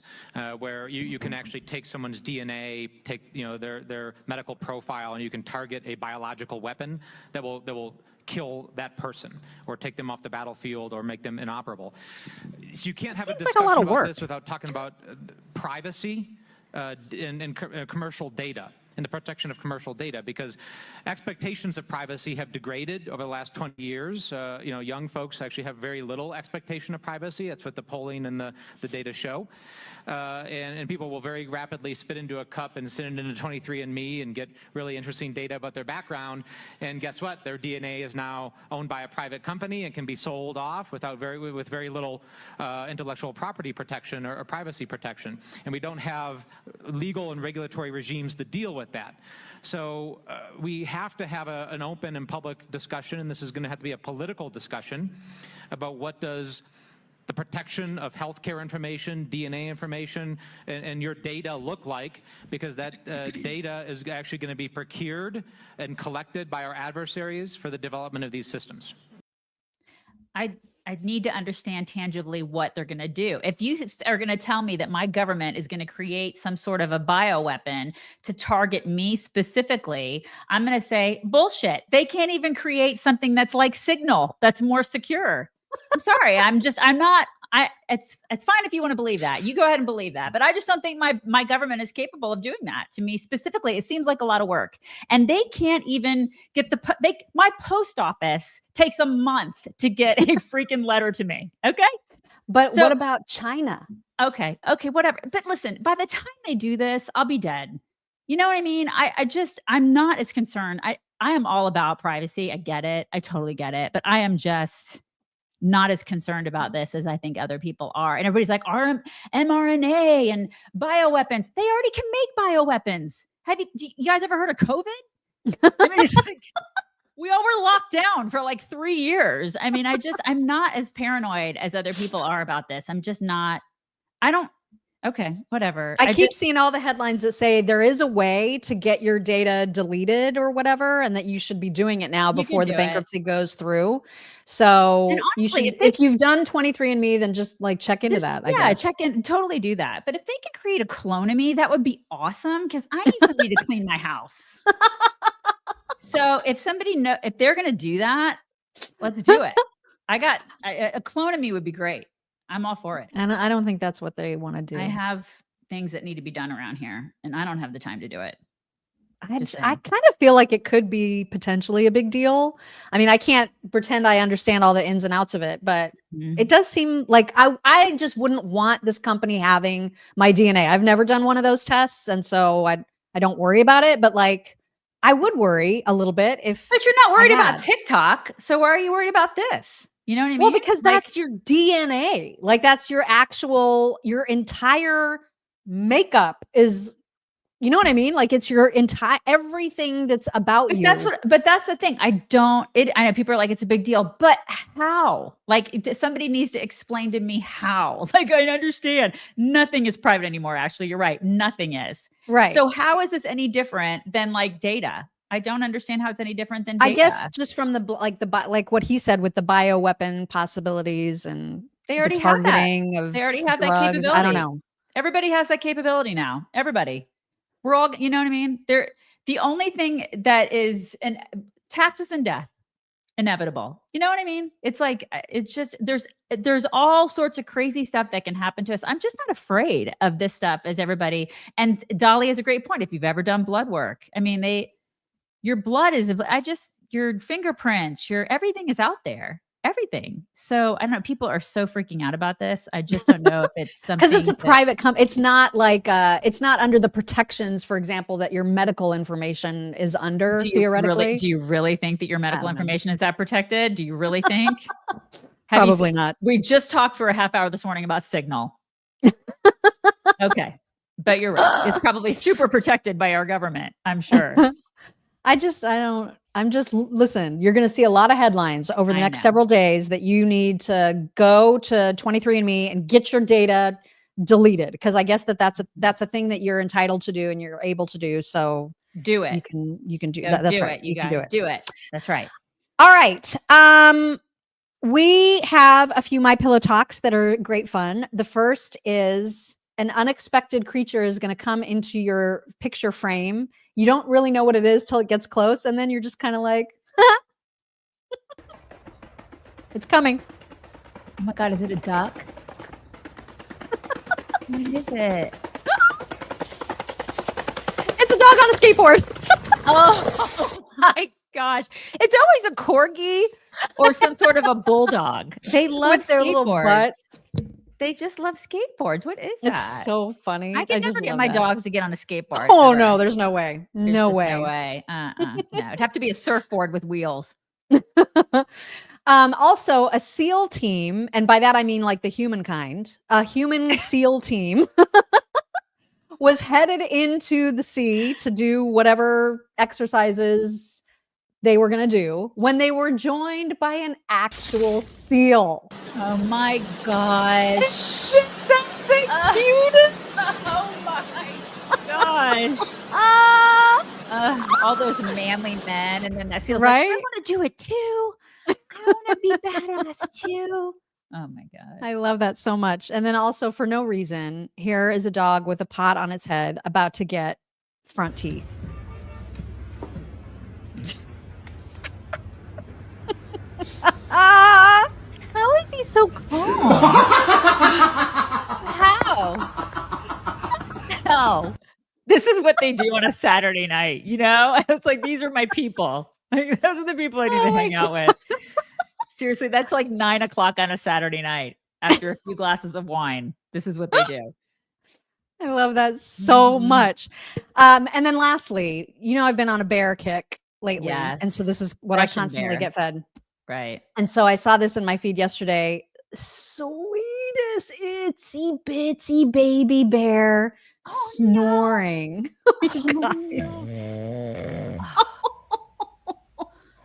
where you can actually take someone's DNA, take their medical profile, and you can target a biological weapon that will kill that person or take them off the battlefield or make them inoperable. So you can't have a discussion about this without talking about privacy and commercial data. And the protection of commercial data, because expectations of privacy have degraded over the last 20 years. Young folks actually have very little expectation of privacy. That's what the polling and the data show. And people will very rapidly spit into a cup and send it into 23andMe and get really interesting data about their background. And guess what? Their DNA is now owned by a private company and can be sold off with very little intellectual property protection or privacy protection. And we don't have legal and regulatory regimes to deal with that. So we have to have an open and public discussion, and this is going to have to be a political discussion about what does the protection of healthcare information, DNA information, and your data look like, because that data is actually going to be procured and collected by our adversaries for the development of these systems. I need to understand tangibly what they're going to do. If you are going to tell me that my government is going to create some sort of a bioweapon to target me specifically, I'm going to say, bullshit. They can't even create something that's like Signal, that's more secure. I'm sorry. It's fine if you want to believe that. You go ahead and believe that. But I just don't think my government is capable of doing that to me specifically. It seems like a lot of work. And they can't even get my post office takes a month to get a freaking letter to me. Okay. But So- what about China? Okay, whatever. But listen, by the time they do this, I'll be dead. You know what I mean? I'm not as concerned. I am all about privacy. I get it. I totally get it. But I am just not as concerned about this as I think other people are. And everybody's like, mRNA and bioweapons. They already can make bioweapons. You guys ever heard of COVID? I mean, it's like we all were locked down for like 3 years. I mean, I'm not as paranoid as other people are about this. I'm just not. Okay, whatever. I keep seeing all the headlines that say there is a way to get your data deleted or whatever, and that you should be doing it now before the bankruptcy goes through. So honestly, you should, if you've done 23andMe, then just like check into that. I guess. Check in, totally do that. But if they can create a clone of me, that would be awesome because I need somebody to clean my house. So if they're going to do that, let's do it. A clone of me would be great. I'm all for it. And I don't think that's what they want to do. I have things that need to be done around here, and I don't have the time to do it. I kind of feel like it could be potentially a big deal. I mean, I can't pretend I understand all the ins and outs of it, but it does seem like I just wouldn't want this company having my DNA. I've never done one of those tests, and so I don't worry about it. But like, I would worry a little bit if. But you're not worried about TikTok, so why are you worried about this? You know what I mean? Well, because that's your DNA. Like that's your entire makeup is, you know what I mean? Like it's your entire, everything that's about you. But that's the thing. I know people are like, it's a big deal, but how? Like somebody needs to explain to me how. Like I understand nothing is private anymore. Actually, you're right. Nothing is. Right. So how is this any different than like data? I don't understand how it's any different than data. I guess just from like what he said with the bioweapon possibilities and they already the targeting have that. of They already have drugs. that capability. I don't know. Everybody has that capability now. Everybody. We're all, you know what I mean? The only thing that is taxes and death, inevitable. You know what I mean? It's like, it's just, there's all sorts of crazy stuff that can happen to us. I'm just not afraid of this stuff as everybody. And Dolly has a great point. If you've ever done blood work, I mean, your blood is, your fingerprints, everything is out there. Everything. So I don't know. People are so freaking out about this. I just don't know if it's something because it's a private company. It's not like it's not under the protections, for example, that your medical information is under. Theoretically, do you really think that your medical information is that protected? Do you really think? Probably not. We just talked for a half hour this morning about Signal. Okay, but you're right. It's probably super protected by our government. I'm sure. Listen, you're going to see a lot of headlines over the next several days that you need to go to 23andMe and get your data deleted. Because I guess that's a thing that you're entitled to do and you're able to do. So do it. You can do that. That's do right. It, you guys do it. That's right. All right. We have a few My Pillow Toks that are great fun. The first is an unexpected creature is going to come into your picture frame. You don't really know what it is till it gets close. And then you're just kind of like, it's coming. Oh my God, is it a duck? What is it? It's a dog on a skateboard. Oh my gosh. It's always a corgi or some sort of a bulldog. They love with their little butts. They just love skateboards. What is that? It's so funny. I can never get my dogs to get on a skateboard. Oh, no, there's no way. No way. No way. No, it'd have to be a surfboard with wheels. Also, a SEAL team, and by that I mean like the humankind, a human SEAL team was headed into the sea to do whatever exercises they were going to do when they were joined by an actual SEAL. Oh my gosh. It's the cutest. Oh my gosh. All those manly men, and then that SEAL's right? like, I want to do it too. I want to be badass too. Oh my God. I love that so much. And then also for no reason, here is a dog with a pot on its head about to get front teeth. How is he so calm? How? This is what they do on a Saturday night, you know? It's like, these are my people. Like, those are the people I need to hang out with. Seriously, that's like 9 o'clock on a Saturday night. after a few glasses of wine. This is what they do. I love that so much. And then lastly, I've been on a bear kick lately. Yes. And so this is what Russian I constantly bear. get fed. Right. And so I saw this in my feed yesterday. Sweetest itsy bitsy baby bear snoring.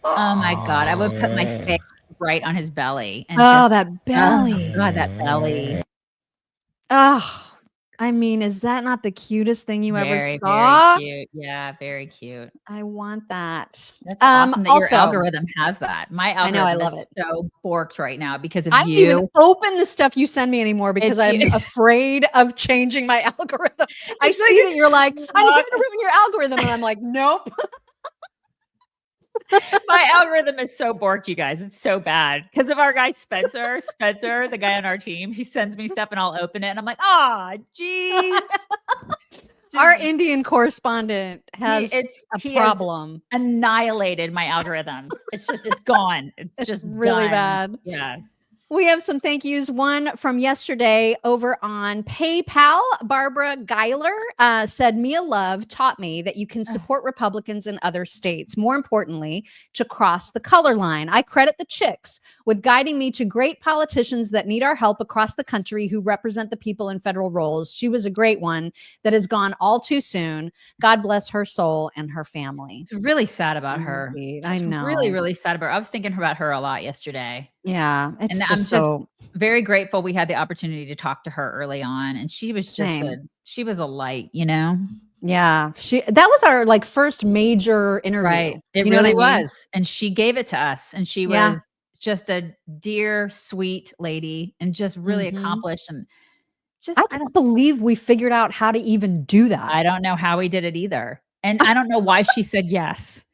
Oh my God. I would put my face right on his belly. And that belly. Oh God, that belly. Oh, I mean, is that not the cutest thing you ever Very, saw? very cute. Yeah, very cute. I want that. That's awesome that your also- algorithm has that. My I know, I algorithm love is it. so borked right now because of I don't you. even open the stuff you send me anymore because It's I'm you. afraid of changing my algorithm. I It's see like- that you're like, I'm here to ruin your algorithm. And I'm like, nope. My algorithm is so borked, you guys. It's so bad because of our guy Spencer, the guy on our team. He sends me stuff and I'll open it and I'm like, jeez. Our Indian correspondent has he a problem. Has annihilated my algorithm. It's gone. It's just really done. bad. Yeah. We have some thank yous. One from yesterday over on PayPal. Barbara Geiler said, Mia Love taught me that you can support Republicans in other states. More importantly, to cross the color line. I credit the chicks with guiding me to great politicians that need our help across the country who represent the people in federal roles. She was a great one that has gone all too soon. God bless her soul and her family. It's really sad about her. Indeed. Just I know. Really, really sad about her. I was thinking about her a lot yesterday. Yeah. It's And just I'm so very grateful we had the opportunity to talk to her early on. And she was she was a light, Yeah, that was our first major interview. Right. It You know really what I mean? was. And she gave it to us. And she Yeah. was just a dear, sweet lady and just really Mhm. accomplished. And just, I don't believe we figured out how to even do that. I don't know how we did it either. And I don't know why she said yes.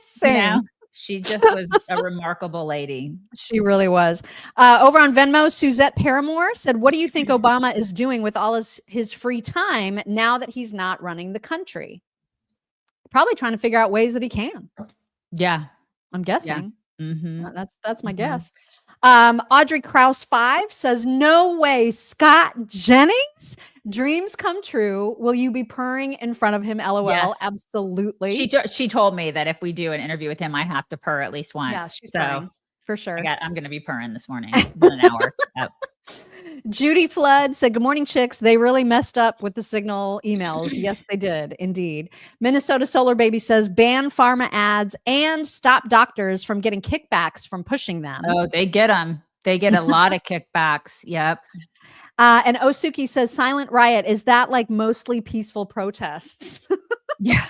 Same. She just was a remarkable lady. She really was. Over on Venmo, Suzette Paramore said, what do you think Obama is doing with all his free time now that he's not running the country? Probably trying to figure out ways that he can. Yeah. I'm guessing. Yeah. Mm-hmm. That's my guess. Audrey Krause 5 says, no way, Scott Jennings. Dreams come true. Will you be purring in front of him? LOL. Yes. Absolutely. She told me that if we do an interview with him, I have to purr at least once. Yeah, she's purring for sure. I'm going to be purring this morning in an hour. Yep. Judy Flood said, good morning, chicks. They really messed up with the Signal emails. Yes, they did. Indeed. Minnesota Solar Baby says, ban pharma ads and stop doctors from getting kickbacks from pushing them. Oh, they get them. They get a lot of kickbacks. Yep. And Osuki says, Silent Riot, is that like mostly peaceful protests? Yeah.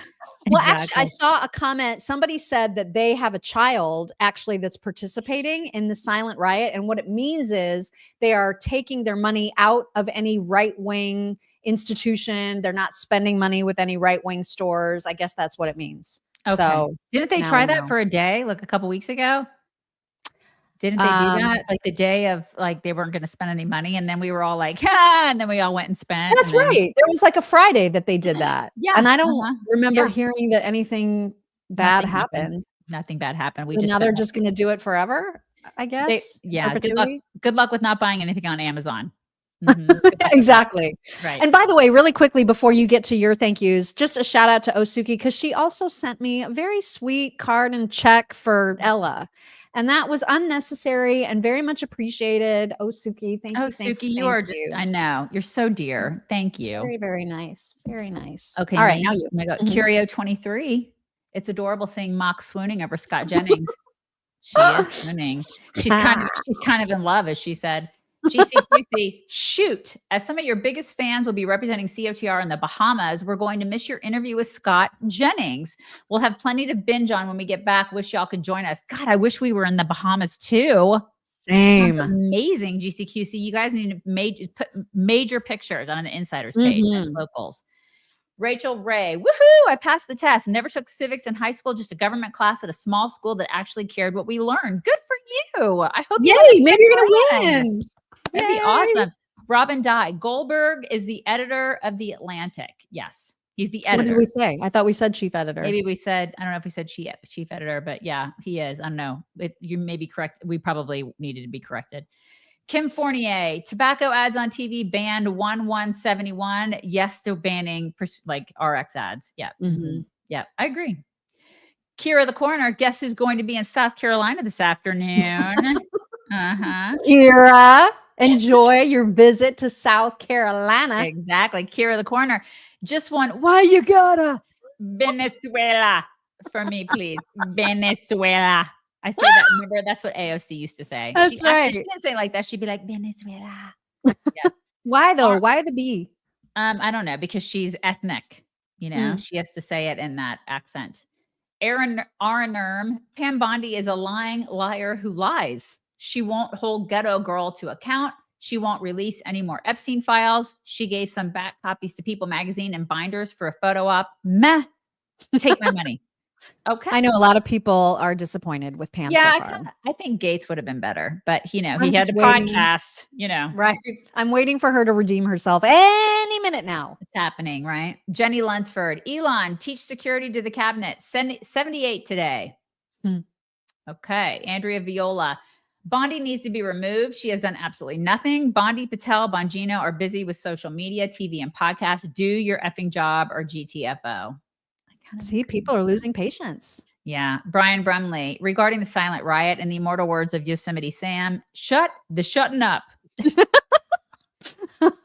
Well, exactly. actually, I saw a comment. Somebody said that they have a child actually that's participating in the Silent Riot. And what it means is they are taking their money out of any right-wing institution. They're not spending money with any right-wing stores. I guess that's what it means. Okay. So didn't they try that for a day, like a couple weeks ago? Didn't they do that? Like the day of they weren't going to spend any money. And then we were all like, and then we all went and spent. That's right. There was like a Friday that they did that. Yeah. And I don't remember hearing that anything bad happened. Nothing bad happened. Now they're just going to do it forever, I guess. Good luck with not buying anything on Amazon. Mm-hmm. Exactly. Right. And by the way, really quickly before you get to your thank yous, just a shout out to Osuki because she also sent me a very sweet card and check for Ella. And that was unnecessary and very much appreciated. Osuki, thank you. Suki, you are just, I know. You're so dear. Thank you. Very, very nice. Very nice. Okay. All right. Now you. Oh my God. Curio 23. It's adorable seeing Mock swooning over Scott Jennings. She is swooning. She's kind of in love, as she said. GCQC, shoot. As some of your biggest fans will be representing COTR in the Bahamas, we're going to miss your interview with Scott Jennings. We'll have plenty to binge on when we get back. Wish y'all could join us. God, I wish we were in the Bahamas too. Same. Sounds amazing, GCQC. You guys need to put major pictures on the insiders page and locals. Rachel Ray, woohoo! I passed the test. Never took civics in high school, just a government class at a small school that actually cared what we learned. Good for you. I hope maybe you're gonna win. That'd be awesome. Robin Dye. Goldberg is the editor of The Atlantic. Yes, he's the editor. What did we say? I thought we said chief editor. Maybe we said, I don't know if we said chief editor, but yeah, he is. I don't know. You may be correct. We probably needed to be corrected. Kim Fournier, tobacco ads on TV banned 1171. Yes to banning like RX ads. Yeah. Mm-hmm. Yeah, I agree. Kira the Coroner, guess who's going to be in South Carolina this afternoon? Kira, enjoy your visit to South Carolina. Exactly. Kira the Coroner, just one. Why you gotta Venezuela for me, please? Venezuela. I say that. Remember, that's what AOC used to say. That's right. Actually, she didn't say it like that. She'd be like, Venezuela. Yes. Why though? Why the B? I don't know, because she's ethnic. You know, she has to say it in that accent. Aaron Pam Bondi is a lying liar who lies. She won't hold Ghetto Girl to account. She won't release any more Epstein files. She gave some back copies to People magazine and binders for a photo op. Meh. Take my money. Okay. I know a lot of people are disappointed with Pam so far. I think Gates would have been better, but you know, I'm he had just a podcast, you know. Right. I'm waiting for her to redeem herself any minute now. It's happening, right? Jenny Lunsford, Elon, teach security to the cabinet. 78 today. Okay. Andrea Viola, Bondi needs to be removed. She has done absolutely nothing. Bondi, Patel, Bongino are busy with social media, TV, and podcasts. Do your effing job or GTFO. See, people are losing patience. Yeah. Brian Brumley, regarding the Silent Riot, in the immortal words of Yosemite Sam, shutting up.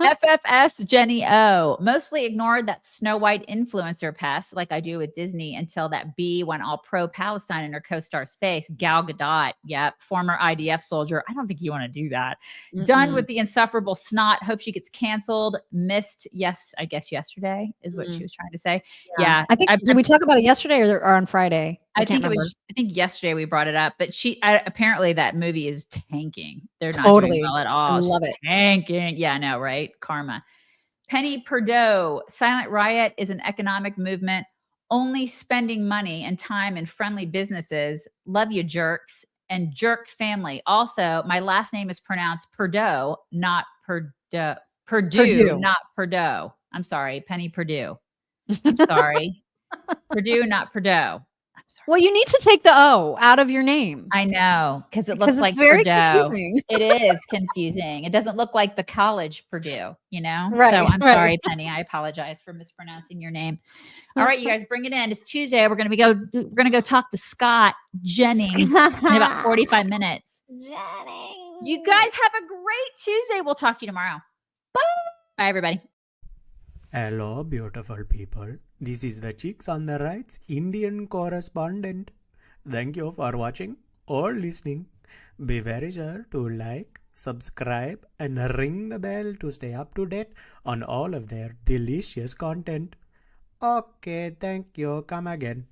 FFS Jenny O, mostly ignored that Snow White influencer pest like I do with Disney until that bee went all pro-Palestine in her co-star's face. Gal Gadot, yep, former IDF soldier. I don't think you want to do that. Done with the insufferable snot. Hope she gets canceled. Missed, I guess yesterday is what she was trying to say. Yeah. I think, did we talk about it yesterday or on Friday? I think yesterday we brought it up, but apparently that movie is tanking. They're not doing well at all. I love it. Tanking. Yeah, I know, right? Karma. Penny Perdot, Silent Riot is an economic movement only spending money and time in friendly businesses. Love you, jerks. And jerk family. Also, my last name is pronounced Perdot, not Perdot. Purdue, not Perdot. I'm sorry, Penny Perdue. I'm sorry. Purdue, not Perdot. Well, you need to take the O out of your name. I know, because it looks like very Purdue. confusing. It is confusing. It doesn't look like the college Purdue, you know? Right, so I'm right. sorry, Penny. I apologize for mispronouncing your name. All right, you guys, bring it in. It's Tuesday. We're gonna go talk to Scott Jennings in about 45 minutes. You guys have a great Tuesday. We'll talk to you tomorrow. Bye. Bye, everybody. Hello, beautiful people. This is the Chicks on the Right's Indian correspondent. Thank you for watching or listening. Be very sure to like, subscribe, and ring the bell to stay up to date on all of their delicious content. Okay, thank you. Come again.